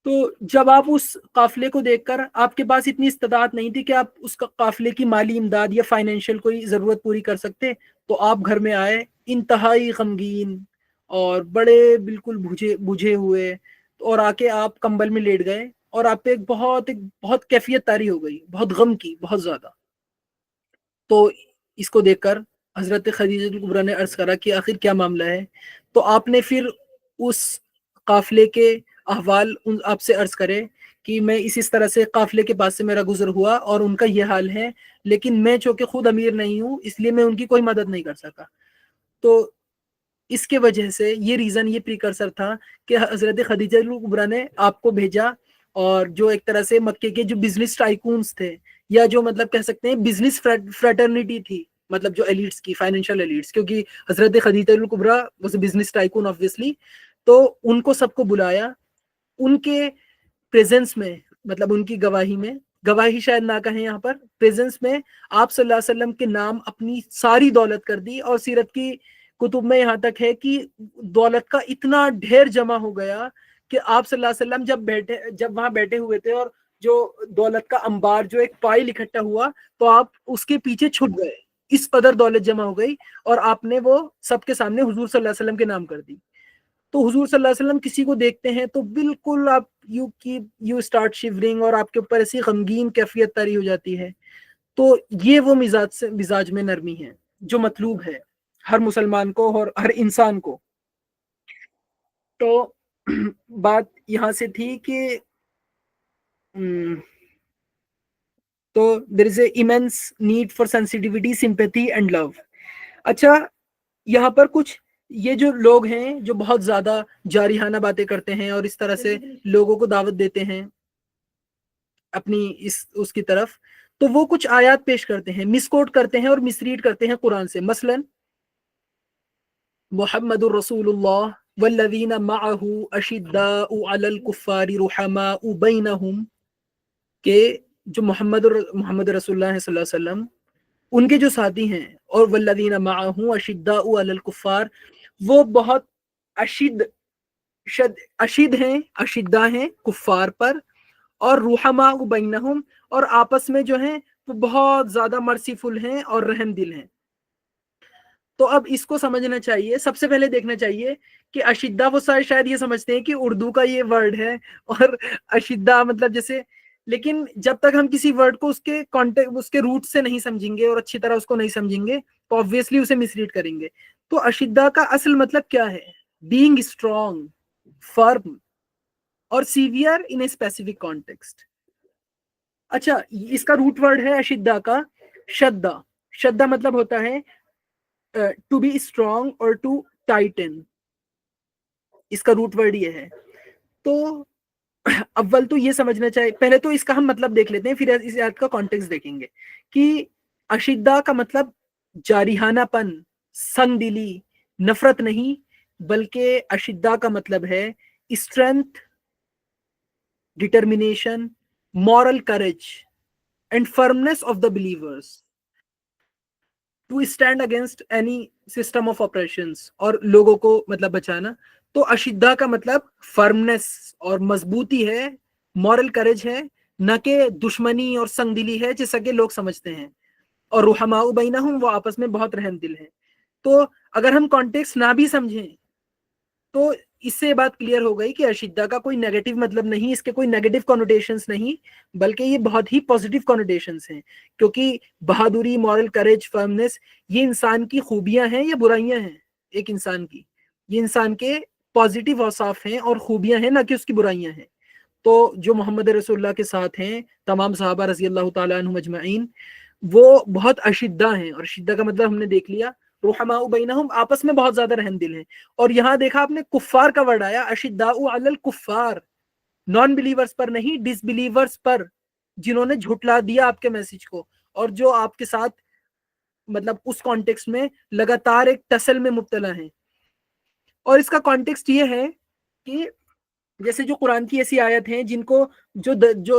تو جب آپ اس قافلے کو دیکھ کر، آپ کے پاس اتنی استطاعت نہیں تھی کہ آپ اس قافلے کی مالی امداد یا فائنینشیل کوئی ضرورت پوری کر سکتے، تو آپ گھر میں آئے انتہائی غمگین اور بڑے بالکل بجھے ہوئے، اور آ کے آپ کمبل میں لیٹ گئے، اور آپ پہ ایک بہت کیفیت طاری ہو گئی، بہت غم کی، بہت زیادہ۔ تو اس کو دیکھ کر حضرت خدیجہ الکبریٰ نے عرض کرا کہ آخر کیا معاملہ ہے؟ تو آپ نے پھر اس قافلے کے احوال آپ سے عرض کرے کہ میں اس طرح سے قافلے کے پاس سے میرا گزر ہوا اور ان کا یہ حال ہے، لیکن میں چونکہ خود امیر نہیں ہوں اس لیے میں ان کی کوئی مدد نہیں کر سکا۔ تو اس کے وجہ سے یہ ریزن، یہ پریکرسر تھا کہ حضرت خدیجہ الکبریٰ نے آپ کو بھیجا، اور جو ایک طرح سے مکے کے جو بزنس ٹائکونز تھے، یا جو مطلب کہہ سکتے ہیں بزنس فریٹرنیٹی تھی، مطلب جو ایلیٹس کی، فائنینشیل ایلیٹس، کیونکہ حضرت خدیجہ الکبریٰ was a business tycoon obviously, تو ان کو سب کو بلایا، ان کے پریزنس میں، مطلب ان کی گواہی شاید نہ کہیں یہاں پر، پریزنس میں آپ صلی اللہ علیہ وسلم کے نام اپنی ساری دولت کر دی، اور سیرت کی کتب میں یہاں تک ہے کہ دولت کا اتنا ڈھیر جمع ہو گیا کہ آپ صلی اللہ علیہ وسلم جب وہاں بیٹھے ہوئے تھے اور جو دولت کا انبار جو ایک پائل اکٹھا ہوا تو آپ اس کے پیچھے چھپ گئے، اس قدر دولت جمع ہو گئی اور آپ نے وہ سب کے سامنے حضور صلی اللہ علیہ وسلم کے نام کر دی. تو حضور صلی اللہ علیہ وسلم کسی کو دیکھتے ہیں تو بالکل آپ یو اسٹارٹ شیورنگ اور آپ کے اوپر ایسی غمگین کیفیت طاری ہو جاتی ہے. تو یہ وہ مزاج میں نرمی ہے جو مطلوب ہے ہر مسلمان کو اور ہر انسان کو. تو بات یہاں سے تھی کہ تو there is a immense need for sensitivity, sympathy and love. اچھا یہاں پر کچھ یہ جو لوگ ہیں جو بہت زیادہ جارحانہ باتیں کرتے ہیں اور اس طرح سے لوگوں کو دعوت دیتے ہیں اپنی اس کی طرف، تو وہ کچھ آیات پیش کرتے ہیں، مس کوٹ کرتے ہیں اور مس ریڈ کرتے ہیں قرآن سے. مثلا محمد الرسول اللہ والذین معہ اشداء علی الکفار رحماء بینہم، کہ جو محمد رسول اللہ صلی اللہ علیہ وسلم ان کے جو ساتھی ہیں، اور والذین معہ اشداء علی الکفار، وہ بہت اشد ہیں، اشدہ ہیں کفار پر، اور رحماء بینہم، اور آپس میں جو ہیں وہ بہت زیادہ مرسیفل ہیں اور رحم دل ہیں. تو اب اس کو سمجھنا چاہیے، سب سے پہلے دیکھنا چاہیے کہ اشدہ وہ شاید یہ سمجھتے ہیں کہ اردو کا یہ ورڈ ہے اور اشدہ مطلب جیسے، لیکن جب تک ہم کسی ورڈ کو اس کے کانٹیکٹ اس کے روٹ سے نہیں سمجھیں گے اور اچھی طرح اس کو نہیں سمجھیں گے تو obviously اسے مس ریڈ کریں گے. تو اشدہ کا اصل مطلب کیا ہے؟ بینگ اسٹرانگ، فرم اور severe in a specific context. اچھا اس کا روٹ ورڈ ہے اشدہ کا شدہ. شدہ مطلب ہوتا ہے ٹو بی اسٹرانگ اور ٹو ٹائٹن، اس کا روٹ ورڈ یہ ہے. تو اول تو یہ سمجھنا چاہیے، پہلے تو اس کا ہم مطلب دیکھ لیتے ہیں پھر اس آیت کا کانٹیکسٹ دیکھیں گے کہ اشدہ کا مطلب جارحانہ پن، سنگ دلی، نفرت نہیں، بلکہ اشدہ کا مطلب ہے strength, determination, moral courage and firmness of the believers to stand against any system of oppressions، اور لوگوں کو مطلب بچانا. تو اشدہ کا مطلب فرمنس اور مضبوطی ہے، moral courage ہے، نہ کہ دشمنی اور سنگ دلی ہے جیسا کہ لوگ سمجھتے ہیں. اور رحماء بینہم، وہ آپس میں بہت رحم دل ہیں. تو اگر ہم کانٹیکسٹ نہ بھی سمجھیں تو اس سے بات کلیئر ہو گئی کہ اشدہ کا کوئی نیگیٹو مطلب نہیں، اس کے کوئی نیگیٹو کنوٹیشنز نہیں، بلکہ یہ بہت ہی پازیٹیو کنوٹیشنز ہیں، کیونکہ بہادری، مورل کریج، فرمنس، یہ انسان کی خوبیاں ہیں یا برائیاں ہیں؟ ایک انسان کی، یہ انسان کے پازیٹیو اوصاف ہیں اور خوبیاں ہیں، نہ کہ اس کی برائیاں ہیں. تو جو محمد رسول اللہ کے ساتھ ہیں تمام صحابہ رضی اللہ تعالیٰ عنہم اجمعین، وہ بہت اشدہ ہیں، اور اشدہ کا مطلب ہم نے دیکھ لیا، رحماء بینہم، آپس میں بہت زیادہ رحم دل ہیں. اور یہاں دیکھا آپ نے کفار کا ورڈ آیا، اشداء علی الکفار، نان بلیورز پر نہیں، ڈس بلیورز پر، جنہوں نے جھٹلا دیا آپ کے میسج کو اور جو آپ کے ساتھ مطلب اس کانٹیکسٹ میں لگاتار ایک ٹسل میں مبتلا ہیں. اور اس کا کانٹیکسٹ یہ ہے کہ جیسے جو قرآن کی ایسی آیت ہیں جن کو جو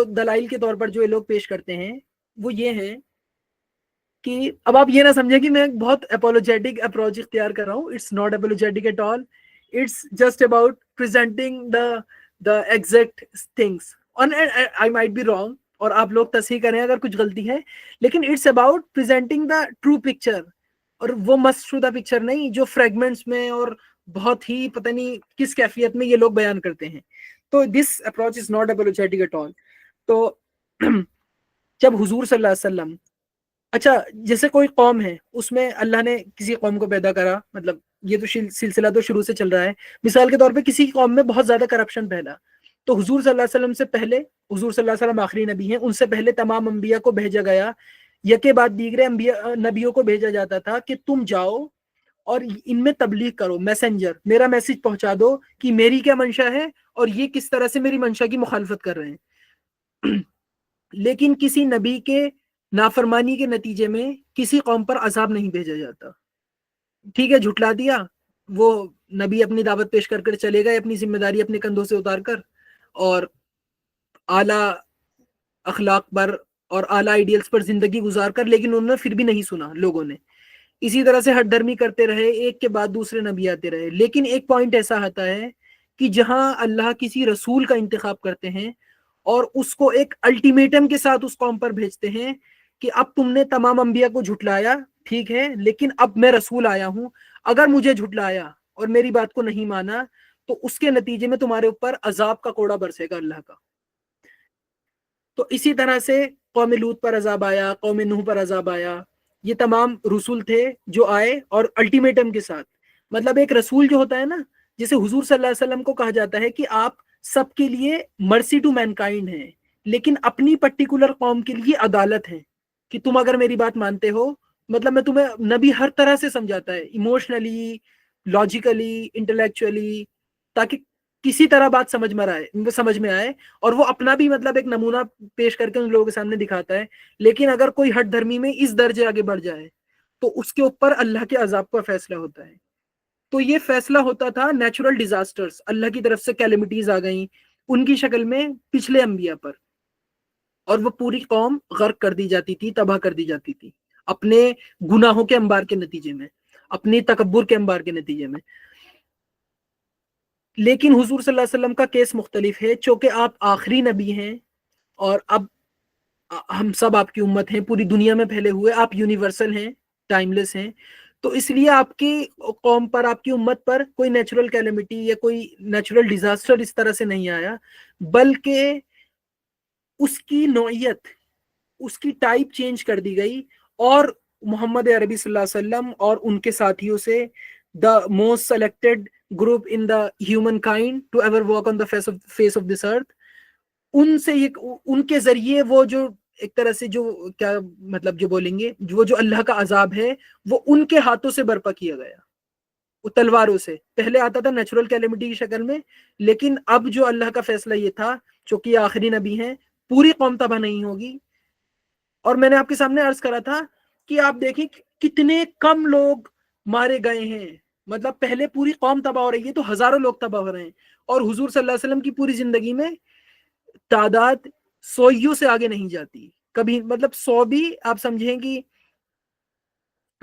دلائل کے طور پر جو یہ لوگ پیش کرتے ہیں وہ یہ ہیں کہ اب آپ یہ نہ سمجھیں کہ میں بہت اپولوجیٹک اپروچ اختیار کر رہا ہوں. It's not apologetic at all, it's just about presenting the exact things. And I might be wrong اور آپ لوگ تصحیح کریں اگر کچھ غلطی ہے، لیکن it's about presenting the true picture, اور وہ مسٹ شدہ پکچر نہیں جو فریگمنٹس میں اور بہت ہی پتہ نہیں کس کیفیت میں یہ لوگ بیان کرتے ہیں. تو this approach is not apologetic at all. تو جب حضور صلی اللہ علیہ وسلم، اچھا جیسے کوئی قوم ہے، اس میں اللہ نے کسی قوم کو پیدا کرا، مطلب یہ تو سلسلہ تو شروع سے چل رہا ہے. مثال کے طور پہ کسی قوم میں بہت زیادہ کرپشن پھیلا، تو حضور صلی اللہ علیہ وسلم سے پہلے، حضور صلی اللہ علیہ وسلم آخری نبی ہیں، ان سے پہلے تمام انبیاء کو بھیجا گیا، یکے بعد دیگرے نبیوں کو بھیجا جاتا تھا کہ تم جاؤ اور ان میں تبلیغ کرو، میسنجر، میرا میسج پہنچا دو کہ میری کیا منشا ہے اور یہ کس طرح سے میری منشا کی مخالفت کر رہے ہیں. لیکن کسی نبی کے نافرمانی کے نتیجے میں کسی قوم پر عذاب نہیں بھیجا جاتا. ٹھیک ہے، جھٹلا دیا، وہ نبی اپنی دعوت پیش کر چلے گئے اپنی ذمہ داری اپنے کندھوں سے اتار کر، اور اعلیٰ اخلاق پر اور اعلیٰ آئیڈیلز پر زندگی گزار کر، لیکن انہوں نے پھر بھی نہیں سنا لوگوں نے. اسی طرح سے ہٹ درمی کرتے رہے، ایک کے بعد دوسرے نبی آتے رہے. لیکن ایک پوائنٹ ایسا آتا ہے کہ جہاں اللہ کسی رسول کا انتخاب کرتے ہیں اور اس کو ایک الٹیمیٹم کے ساتھ اس قوم پر بھیجتے ہیں کہ اب تم نے تمام انبیاء کو جھٹلایا، ٹھیک ہے، لیکن اب میں رسول آیا ہوں، اگر مجھے جھٹلایا اور میری بات کو نہیں مانا تو اس کے نتیجے میں تمہارے اوپر عذاب کا کوڑا برسے گا اللہ کا۔ تو اسی طرح سے قوم لوط پر عذاب آیا، قوم نوح پر عذاب آیا، یہ تمام رسول تھے جو آئے اور الٹیمیٹم کے ساتھ۔ مطلب ایک رسول جو ہوتا ہے نا، جسے حضور صلی اللہ علیہ وسلم کو کہا جاتا ہے کہ آپ سب کے لیے مرسی ٹو مینکائنڈ ہیں، لیکن اپنی پرٹیکولر قوم کے لیے عدالت ہے کہ تم اگر میری بات مانتے ہو، مطلب میں تمہیں، نبی ہر طرح سے سمجھاتا ہے، ایموشنلی، لاجیکلی، انٹلیکچولی، تاکہ کسی طرح بات سمجھ میں آئے، اور وہ اپنا بھی مطلب ایک نمونہ پیش کر کے ان لوگوں کے سامنے دکھاتا ہے۔ لیکن اگر کوئی ہٹ دھرمی میں اس درجے آگے بڑھ جائے تو اس کے اوپر اللہ کے عذاب کا فیصلہ ہوتا ہے۔ تو یہ فیصلہ ہوتا تھا نیچرل ڈیزاسٹرز، اللہ کی طرف سے کیلمٹیز آ گئیں ان کی شکل میں پچھلے انبیاء پر، اور وہ پوری قوم غرق کر دی جاتی تھی، تباہ کر دی جاتی تھی اپنے گناہوں کے انبار کے نتیجے میں، اپنی تکبر کے انبار کے نتیجے میں۔ لیکن حضور صلی اللہ علیہ وسلم کا کیس مختلف ہے، چونکہ آپ آخری نبی ہیں اور اب ہم سب آپ کی امت ہیں، پوری دنیا میں پھیلے ہوئے، آپ یونیورسل ہیں، ٹائم لیس ہیں، تو اس لیے آپ کی قوم پر، آپ کی امت پر کوئی نیچرل کیلمٹی یا کوئی نیچرل ڈیزاسٹر اس طرح سے نہیں آیا، بلکہ اس کی نوعیت، اس کی ٹائپ چینج کر دی گئی، اور محمد عربی صلی اللہ علیہ وسلم اور ان کے ساتھیوں سے the most selected group in the humankind to ever walk on the face of this earth، ان سے ان کے ذریعے وہ جو ایک طرح سے جو کیا مطلب جو بولیں گے، وہ جو اللہ کا عذاب ہے وہ ان کے ہاتھوں سے برپا کیا گیا، وہ تلواروں سے۔ پہلے آتا تھا نیچرل کیلمٹی کی شکل میں، لیکن اب جو اللہ کا فیصلہ یہ تھا، چونکہ یہ آخری نبی ہیں، پوری قوم تباہ نہیں ہوگی۔ اور میں نے آپ کے سامنے عرض کرا تھا کہ آپ دیکھیں کتنے کم لوگ مارے گئے ہیں، مطلب پہلے پوری قوم تباہ ہو رہی ہے تو ہزاروں لوگ تباہ ہو رہے ہیں، اور حضور صلی اللہ علیہ وسلم کی پوری زندگی میں تعداد سوئیوں سے آگے نہیں جاتی کبھی، مطلب 100 بھی آپ سمجھیں کہ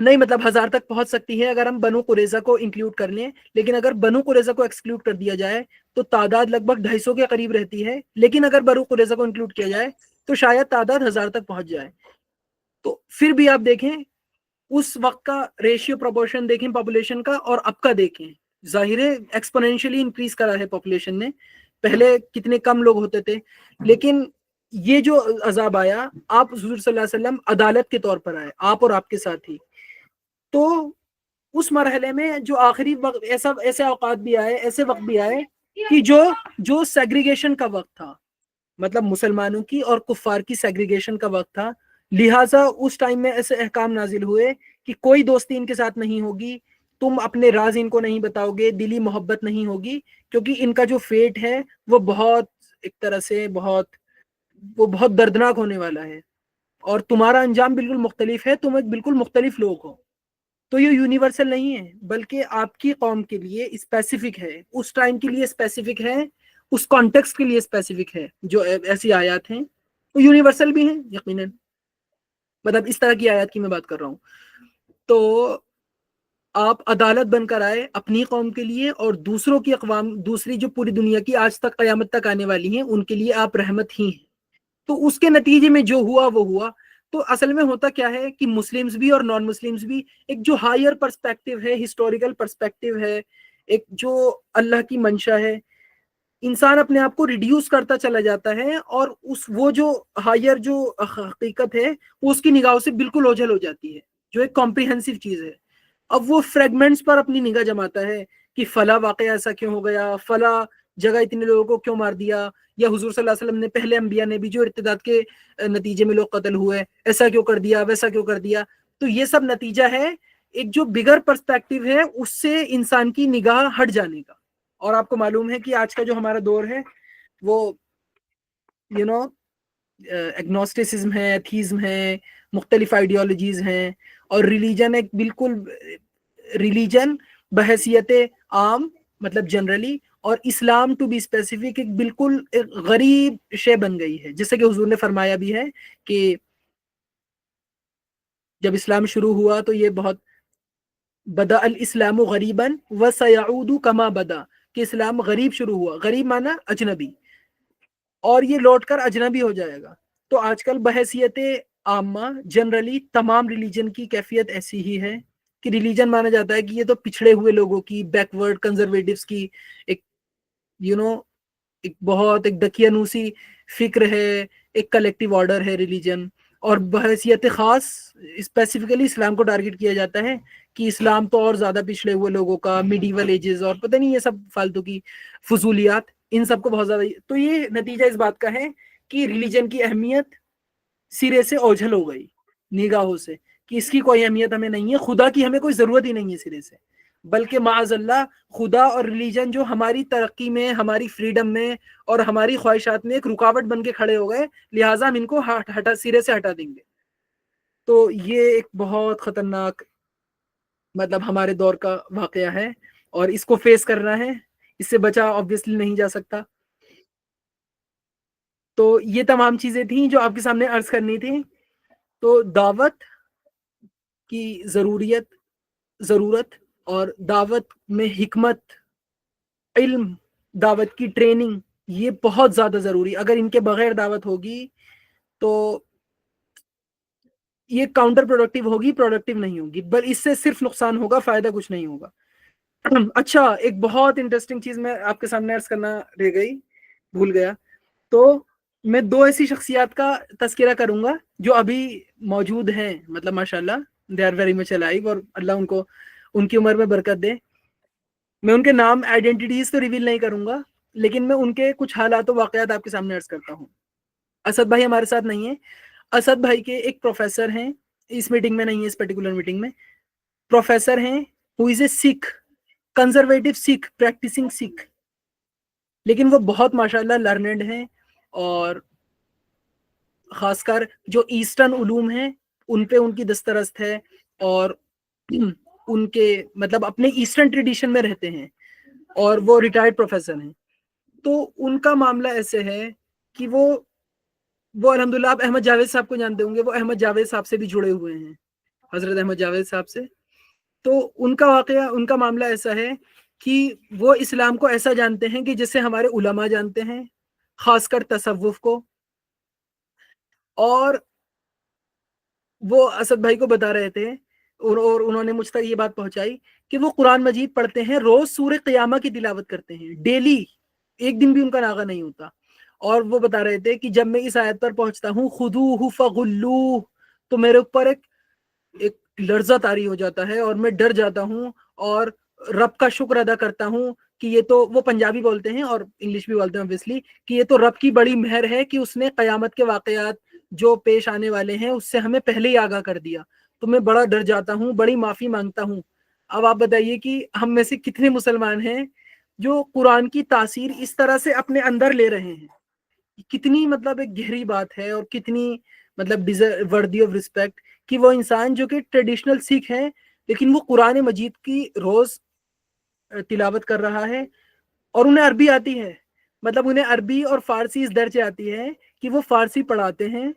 نہیں، مطلب 1000 تک پہنچ سکتی ہے اگر ہم بنو قریظہ کو انکلوڈ کر لیں، لیکن اگر بنو قریظہ کو ایکسکلوڈ کر دیا جائے تو تعداد لگ بھگ 250 کے قریب رہتی ہے، لیکن اگر بنو قریظہ کو انکلوڈ کیا جائے تو شاید تعداد 1000 تک پہنچ جائے۔ تو پھر بھی آپ دیکھیں اس وقت کا ریشیو پروپورشن دیکھیں پاپولیشن کا، اور اب کا دیکھیں، ظاہر ہے ایکسپونینشلی انکریز کرا ہے پاپولیشن نے، پہلے کتنے کم لوگ ہوتے تھے۔ لیکن یہ جو عذاب آیا، آپ حضور صلی اللہ علیہ وسلم عدالت کے طور پر آئے، آپ اور آپ کے ساتھی، تو اس مرحلے میں جو آخری وقت، ایسے اوقات بھی آئے، ایسے وقت بھی آئے کہ جو سیگریگیشن کا وقت تھا، مطلب مسلمانوں کی اور کفار کی سیگریگیشن کا وقت تھا، لہٰذا اس ٹائم میں ایسے احکام نازل ہوئے کہ کوئی دوستی ان کے ساتھ نہیں ہوگی، تم اپنے راز ان کو نہیں بتاؤ گے، دلی محبت نہیں ہوگی، کیونکہ ان کا جو فیٹ ہے وہ بہت ایک طرح سے بہت دردناک ہونے والا ہے، اور تمہارا انجام بالکل مختلف ہے، تم ایک بالکل مختلف لوگ ہو۔ تو یہ یونیورسل نہیں ہے، بلکہ آپ کی قوم کے لیے اسپیسیفک ہے، اس ٹائم کے لیے اسپیسیفک ہے، اس کانٹیکسٹ کے لیے اسپیسیفک ہے۔ جو ایسی آیات ہیں وہ یونیورسل بھی ہیں یقیناً، مطلب اس طرح کی آیات کی میں بات کر رہا ہوں۔ تو آپ عدالت بن کر آئے اپنی قوم کے لیے، اور دوسروں کی اقوام، دوسری جو پوری دنیا کی آج تک قیامت تک آنے والی ہیں، ان کے لیے آپ رحمت ہی ہیں۔ تو اس کے نتیجے میں جو ہوا وہ ہوا۔ تو اصل میں ہوتا کیا ہے کہ مسلمز بھی اور نان مسلمز بھی ایک جو ہائر پرسپیکٹیو ہے، ہسٹوریکل پرسپیکٹیو ہے، ایک جو اللہ کی منشا ہے، انسان اپنے آپ کو ریڈیوس کرتا چلا جاتا ہے، اور وہ جو ہائر جو حقیقت ہے وہ اس کی نگاہوں سے بالکل اوجھل ہو جاتی ہے، جو ایک کمپریہنسو چیز ہے۔ اب وہ فریگمنٹس پر اپنی نگاہ جماتا ہے کہ فلاں واقعہ ایسا کیوں ہو گیا، فلاں جگہ اتنے لوگوں کو کیوں مار دیا، یا حضور صلی اللہ علیہ وسلم نے، پہلے انبیاء نے بھی جو ارتداد کے نتیجے میں لوگ قتل ہوئے، ایسا کیوں کر دیا، ویسا کیوں کر دیا۔ تو یہ سب نتیجہ ہے ایک جو بگر پرسپیکٹیو ہے اس سے انسان کی نگاہ ہٹ جانے کا۔ اور آپ کو معلوم ہے کہ آج کا جو ہمارا دور ہے وہ ایگنوسٹسزم ہے، ایتھیزم ہے، مختلف آئیڈیالوجیز ہیں، اور ریلیجن ایک بالکل، ریلیجن بحیثیت عام، مطلب جنرلی، اور اسلام ٹو بی اسپیسیفک ایک بالکل ایک غریب شے بن گئی ہے، جیسے کہ حضور نے فرمایا بھی ہے کہ جب اسلام شروع ہوا تو یہ بہت بدا الاسلام غریباً وسیعود کما بدا، کہ اسلام غریب شروع ہوا، غریب مانا اجنبی، اور یہ لوٹ کر اجنبی ہو جائے گا. تو آج کل بحیثیت عامہ جنرلی تمام ریلیجن کی کیفیت ایسی ہی ہے کہ ریلیجن مانا جاتا ہے کہ یہ تو پچھڑے ہوئے لوگوں کی، بیکورڈ کنزرویٹوز کی ایک ایک بہت ایک دقیانوسی فکر ہے، ایک کلیکٹیو آرڈر ہے ریلیجن. اور بحیثیت خاص اسپیسیفکلی اسلام کو ٹارگٹ کیا جاتا ہے کہ اسلام تو اور زیادہ پچھڑے ہوئے لوگوں کا، میڈیول ایجز اور پتہ نہیں یہ سب فالتو کی فضولیات، ان سب کو بہت زیادہ. تو یہ نتیجہ اس بات کا ہے کہ ریلیجن کی اہمیت سرے سے اوجھل ہو گئی نگاہوں سے، کہ اس کی کوئی اہمیت ہمیں نہیں ہے، خدا کی ہمیں کوئی ضرورت ہی نہیں ہے سرے سے. بلکہ معاذ اللہ خدا اور ریلیجن جو ہماری ترقی میں، ہماری فریڈم میں اور ہماری خواہشات میں ایک رکاوٹ بن کے کھڑے ہو گئے، لہٰذا ہم ان کو سرے سے ہٹا دیں گے. تو یہ ایک بہت خطرناک مطلب ہمارے دور کا واقعہ ہے، اور اس کو فیس کرنا ہے، اس سے بچا آبویسلی نہیں جا سکتا. تو یہ تمام چیزیں تھیں جو آپ کے سامنے عرض کرنی تھی. تو دعوت کی ضرورت اور دعوت میں حکمت، علم، دعوت کی ٹریننگ، یہ بہت زیادہ ضروری. اگر ان کے بغیر دعوت ہوگی تو یہ کاؤنٹر پروڈکٹیو ہوگی، پروڈکٹیو نہیں ہوگی، بل اس سے صرف نقصان ہوگا، فائدہ کچھ نہیں ہوگا. اچھا، ایک بہت انٹرسٹنگ چیز میں آپ کے سامنے عرض کرنا رہ گئی، بھول گیا. تو میں دو ایسی شخصیات کا تذکرہ کروں گا جو ابھی موجود ہیں، مطلب ماشاءاللہ they are very much alive, اور اللہ ان کو ان کی عمر میں برکت دے. میں ان کے نام آئیڈینٹیٹیز تو ریویل نہیں کروں گا، لیکن میں ان کے کچھ حالات و واقعات آپ کے سامنے عرض کرتا ہوں. اسد بھائی ہمارے ساتھ نہیں ہے. اسد بھائی کے ایک پروفیسر ہیں، اس میٹنگ میں نہیں ہے، اس پرٹیکولر میٹنگ میں پروفیسر ہیں، ہو از اے سکھ، کنزرویٹو سکھ، پریکٹسنگ سکھ، لیکن وہ بہت ماشاءاللہ لرنڈ ہیں، اور خاص کر جو ایسٹرن علوم ہیں ان پہ ان کی دسترست ہے، اور ان کے مطلب اپنے ایسٹرن ٹریڈیشن میں رہتے ہیں، اور وہ ریٹائرڈ پروفیسر ہیں. تو ان کا معاملہ ایسے ہے کہ وہ الحمدللہ آپ احمد جاوید صاحب کو جانتے ہوں گے، وہ احمد جاوید صاحب سے بھی جڑے ہوئے ہیں، حضرت احمد جاوید صاحب سے. تو ان کا واقعہ، ان کا معاملہ ایسا ہے کہ وہ اسلام کو ایسا جانتے ہیں کہ جسے ہمارے علماء جانتے ہیں، خاص کر تصوف کو. اور وہ اسد بھائی کو بتا رہے تھے، اور انہوں نے مجھ تک یہ بات پہنچائی کہ وہ قرآن مجید پڑھتے ہیں، روز سورہ قیامہ کی تلاوت کرتے ہیں ڈیلی، ایک دن بھی ان کا ناغہ نہیں ہوتا. اور وہ بتا رہے تھے کہ جب میں اس آیت پر پہنچتا ہوں خذوہ فغلوہ، تو میرے اوپر ایک لرزہ طاری ہو جاتا ہے، اور میں ڈر جاتا ہوں، اور رب کا شکر ادا کرتا ہوں کہ یہ تو، وہ پنجابی بولتے ہیں اور انگلش بھی بولتے ہیں obviously، کہ یہ تو رب کی بڑی مہر ہے کہ اس نے قیامت کے واقعات جو پیش آنے والے ہیں اس سے ہمیں پہلے ہی آگاہ کر دیا. تو میں بڑا ڈر جاتا ہوں، بڑی معافی مانگتا ہوں. اب آپ بتائیے کہ ہم میں سے کتنے مسلمان ہیں جو قرآن کی تاثیر اس طرح سے اپنے اندر لے رہے ہیں. کتنی مطلب ایک گہری بات ہے، اور کتنی مطلب وردی آف رسپیکٹ کہ وہ انسان جو کہ ٹریڈیشنل سکھ ہے لیکن وہ قرآن مجید کی روز تلاوت کر رہا ہے، اور انہیں عربی آتی ہے. مطلب انہیں عربی اور فارسی اس درجے آتی ہے کہ وہ فارسی پڑھاتے ہیں،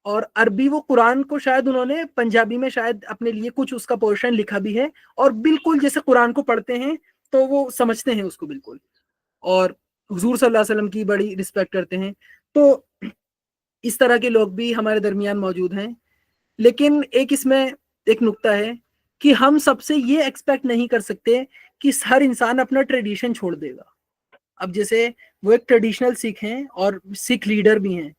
اور عربی وہ قرآن کو شاید انہوں نے پنجابی میں شاید اپنے لیے کچھ اس کا پورشن لکھا بھی ہے، اور بالکل جیسے قرآن کو پڑھتے ہیں تو وہ سمجھتے ہیں اس کو بالکل، اور حضور صلی اللہ علیہ وسلم کی بڑی رسپیکٹ کرتے ہیں. تو اس طرح کے لوگ بھی ہمارے درمیان موجود ہیں. لیکن ایک اس میں ایک نقطہ ہے کہ ہم سب سے یہ ایکسپیکٹ نہیں کر سکتے کہ ہر انسان اپنا ٹریڈیشن چھوڑ دے گا. اب جیسے وہ ایک ٹریڈیشنل سکھ ہیں اور سکھ لیڈر بھی ہیں،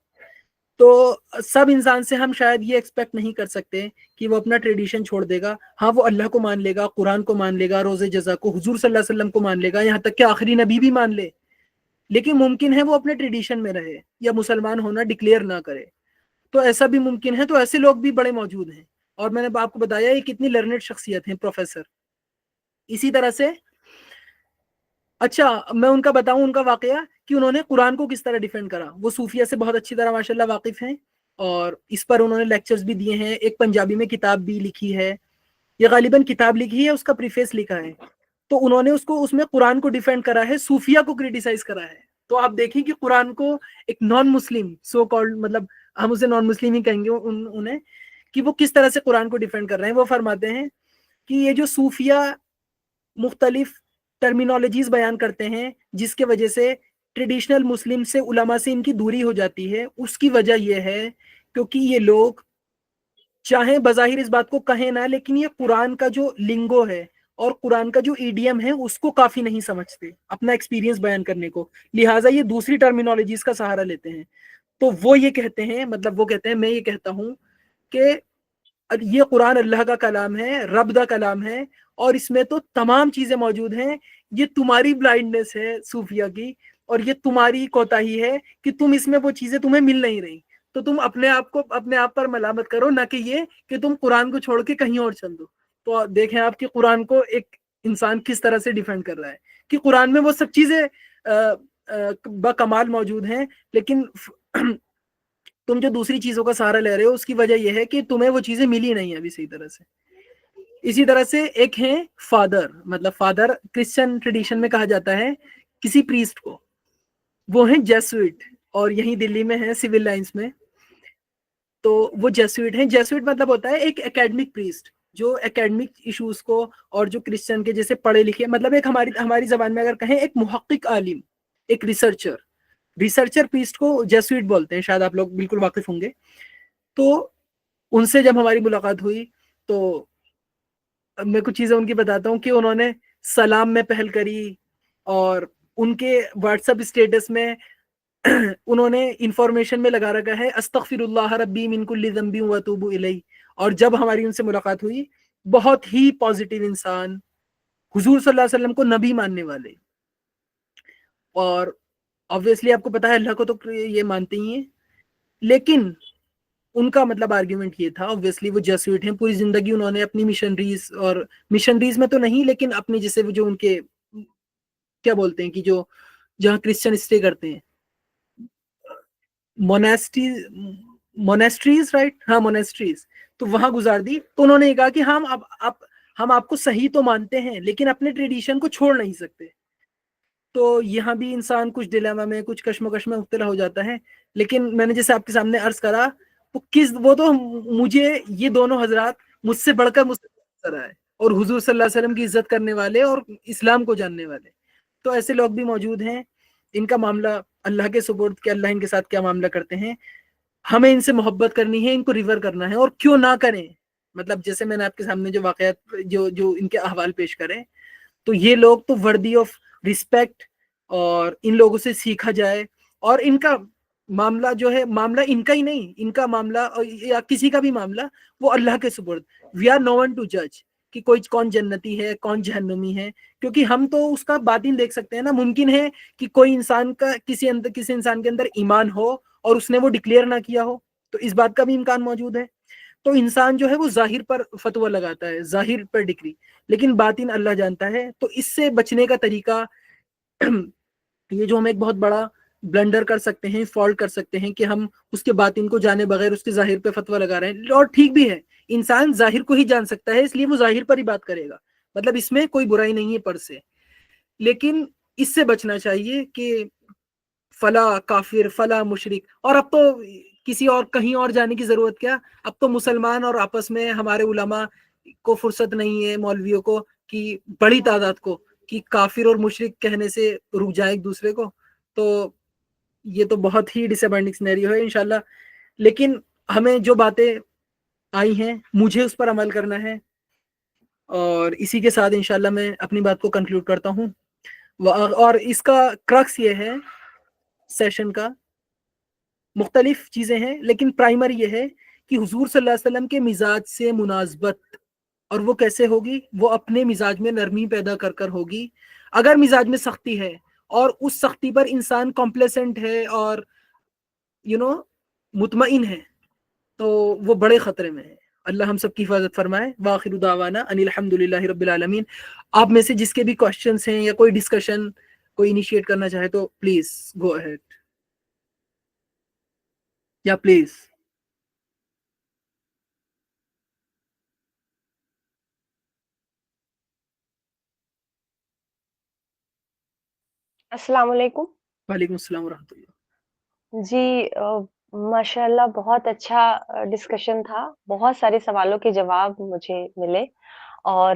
تو سب انسان سے ہم شاید یہ ایکسپیکٹ نہیں کر سکتے کہ وہ اپنا ٹریڈیشن چھوڑ دے گا. ہاں، وہ اللہ کو مان لے گا، قرآن کو مان لے گا، روز جزا کو، حضور صلی اللہ علیہ وسلم کو مان لے گا، یہاں تک کہ آخری نبی بھی مان لے، لیکن ممکن ہے وہ اپنے ٹریڈیشن میں رہے یا مسلمان ہونا ڈکلیئر نہ کرے. تو ایسا بھی ممکن ہے. تو ایسے لوگ بھی بڑے موجود ہیں، اور میں نے آپ کو بتایا یہ کتنی لرنڈ شخصیت ہیں، پروفیسر. اسی طرح سے اچھا میں ان کا بتاؤں ان کا واقعہ کہ انہوں نے قرآن کو کس طرح ڈیفینڈ کرا. وہ صوفیہ سے بہت اچھی طرح ماشاءاللہ واقف ہیں، اور اس پر انہوں نے لیکچرز بھی دیے ہیں، ایک پنجابی میں کتاب بھی لکھی ہے، یہ غالباً کتاب لکھی ہے، اس کا پریفیس لکھا ہے. تو انہوں نے اس میں قرآن کو ڈیفینڈ کرا ہے، صوفیہ کو کریٹیسائز کرا ہے. تو آپ دیکھیں کہ قرآن کو ایک نان مسلم سو کالڈ، مطلب ہم اسے نان مسلم ہی کہیں گے انہیں، کہ وہ کس طرح سے قرآن کو ڈیفینڈ کر رہے ہیں. وہ فرماتے ہیں کہ یہ جو صوفیہ مختلف ٹرمینالوجیز بیان کرتے ہیں جس کے وجہ سے ٹریڈیشنل مسلم سے علماء سے ان کی دوری ہو جاتی ہے. اس کی وجہ یہ ہے کیونکہ یہ لوگ چاہیں بظاہر اس بات کو کہیں نہ, لیکن یہ قرآن کا جو لنگو ہے اور قرآن کا جو ایڈیم ہے اس کو کافی نہیں سمجھتے اپنا ایکسپیرینس بیان کرنے کو, لہٰذا یہ دوسری ٹرمینالوجیز کا سہارا لیتے ہیں. تو وہ یہ کہتے ہیں, مطلب وہ کہتے ہیں, میں یہ کہتا ہوں کہ یہ قرآن اللہ کا کلام ہے, رب کا کلام ہے, اور اس میں تو تمام چیزیں موجود ہیں. یہ تمہاری بلائنڈنس ہے صوفیہ کی, اور یہ تمہاری کوتاہی ہے کہ تم اس میں وہ چیزیں تمہیں مل نہیں رہی. تو تم اپنے آپ کو اپنے آپ پر ملامت کرو, نہ کہ یہ کہ تم قرآن کو چھوڑ کے کہیں اور چل دو. تو دیکھیں آپ کہ قرآن کو ایک انسان کس طرح سے ڈیفینڈ کر رہا ہے کہ قرآن میں وہ سب چیزیں بکمال موجود ہیں, لیکن تم جو دوسری چیزوں کا سہارا لے رہے ہو اس کی وجہ یہ ہے کہ تمہیں وہ چیزیں ملی نہیں ابھی صحیح طرح سے. اسی طرح سے ایک ہے فادر, مطلب فادر کرسچن ٹریڈیشن میں کہا جاتا ہے کسی پریسٹ کو, وہ ہیں جیسوئٹ, اور یہیں دلی میں ہے سول لائنس میں. تو وہ جیسوئٹ ہیں. جیسوئٹ مطلب ہوتا ہے ایک اکیڈمک پریسٹ جو اکیڈمک ایشوز کو, اور جو کرسچن کے جیسے پڑھے لکھے, مطلب ایک ہماری زبان میں اگر کہیں ایک محقق عالم, ایک ریسرچر پریسٹ کو جیسوئٹ بولتے ہیں, شاید آپ لوگ بالکل واقف ہوں گے. تو ان سے جب ہماری ملاقات ہوئی تو میں کچھ چیزیں ان کی بتاتا ہوں کہ انہوں نے سلام میں پہل کری, اور ان کے واٹس ایپ اسٹیٹس میں انہوں نے انفارمیشن میں لگا رکھا ہے استغفر اللہ ربی من کل ذنب واتوب الیہ. اور جب ہماری ان سے ملاقات ہوئی, بہت ہی پازیٹیو انسان, حضور صلی اللہ علیہ وسلم کو نبی ماننے والے, اور obviously آپ کو پتا ہے اللہ کو تو یہ مانتے ہی ہیں, لیکن ان کا مطلب آرگیومنٹ یہ تھا, obviously وہ جیسوئٹ ہیں, پوری زندگی انہوں نے اپنی مشنریز, اور مشنریز میں تو نہیں لیکن اپنے جیسے جو ان کے کیا بولتے ہیں کہ جو جہاں کرسچن اسٹے کرتے ہیں, مونیسٹریز رائٹ, ہاں مونیسٹریز, تو وہاں گزار دی. تو انہوں نے کہا کہ ہم آپ کو صحیح تو مانتے ہیں لیکن اپنے ٹریڈیشن کو چھوڑ نہیں سکتے. تو یہاں بھی انسان کچھ ڈیلیما میں, کچھ کشمکش میں مبتلا ہو جاتا ہے. لیکن میں نے جیسے آپ کے سامنے عرض کرا, وہ تو مجھے یہ دونوں حضرات مجھ سے بڑھ کر نظر آئے, اور حضور صلی اللہ علیہ وسلم کی عزت کرنے والے اور اسلام کو جاننے والے. تو ایسے لوگ بھی موجود ہیں, ان کا معاملہ اللہ کے سپرد کہ اللہ ان کے ساتھ کیا معاملہ کرتے ہیں. ہمیں ان سے محبت کرنی ہے, ان کو ریور کرنا ہے, اور کیوں نہ کریں. مطلب جیسے میں نے آپ کے سامنے جو واقعات جو ان کے احوال پیش کرے, تو یہ لوگ تو وردی آف رسپیکٹ, اور ان لوگوں سے سیکھا جائے. اور ان کا معاملہ جو ہے, معاملہ ان کا ہی نہیں, ان کا معاملہ یا کسی کا بھی معاملہ وہ اللہ کے سپرد. We are no one to جج کہ کوئی کون جنتی ہے کون جہنمی ہے, کیونکہ ہم تو اس کا باطن دیکھ سکتے ہیں نا. ممکن ہے کہ کوئی انسان کا کسی انسان کے اندر ایمان ہو اور اس نے وہ ڈکلیئر نہ کیا ہو, تو اس بات کا بھی امکان موجود ہے. تو انسان جو ہے وہ ظاہر پر فتویٰ لگاتا ہے, ظاہر پر ڈگری, لیکن باطن اللہ جانتا ہے. تو اس سے بچنے کا طریقہ یہ جو ہم ایک بہت بڑا بلنڈر کر سکتے ہیں, فالٹ کر سکتے ہیں, کہ ہم اس کے باطن کو جانے بغیر اس کے ظاہر پہ فتویٰ لگا رہے ہیں. اور ٹھیک بھی ہے, انسان ظاہر کو ہی جان سکتا ہے, اس لیے وہ ظاہر پر ہی بات کرے گا, مطلب اس میں کوئی برائی نہیں ہے پر سے. لیکن اس سے بچنا چاہیے کہ فلا کافر فلا مشرک. اور اب تو کسی اور کہیں اور جانے کی ضرورت کیا, اب تو مسلمان اور آپس میں ہمارے علماء کو فرصت نہیں ہے, مولویوں کو, کہ بڑی تعداد کو, کہ کافر اور مشرک کہنے سے رک جائیں ایک دوسرے کو. تو یہ تو بہت ہی ڈس اپوائنٹنگ سینیریو ہے انشاءاللہ. لیکن ہمیں جو باتیں آئی ہیں مجھے اس پر عمل کرنا ہے, اور اسی کے ساتھ انشاءاللہ میں اپنی بات کو کنکلوڈ کرتا ہوں. اور اس کا کرکس یہ ہے, سیشن کا مختلف چیزیں ہیں, لیکن پرائمری یہ ہے کہ حضور صلی اللہ علیہ وسلم کے مزاج سے مناسبت. اور وہ کیسے ہوگی؟ وہ اپنے مزاج میں نرمی پیدا کر کر ہوگی. اگر مزاج میں سختی ہے اور اس سختی پر انسان کمپلیسنٹ ہے اور مطمئن ہے, تو وہ بڑے خطرے میں ہے. اللہ ہم سب کی حفاظت فرمائے. وآخر دعوانا ان الحمد للہ رب العالمین. آپ میں سے جس کے بھی کوشچنس ہیں یا کوئی ڈسکشن کوئی انیشیٹ کرنا چاہے تو پلیز گو اہیڈ. یا پلیز. السلام علیکم. وعلیکم السلام ورحمۃ اللہ. جی ماشاء اللہ بہت اچھا ڈسکشن تھا. بہت سارے سوالوں کے جواب مجھے ملے, اور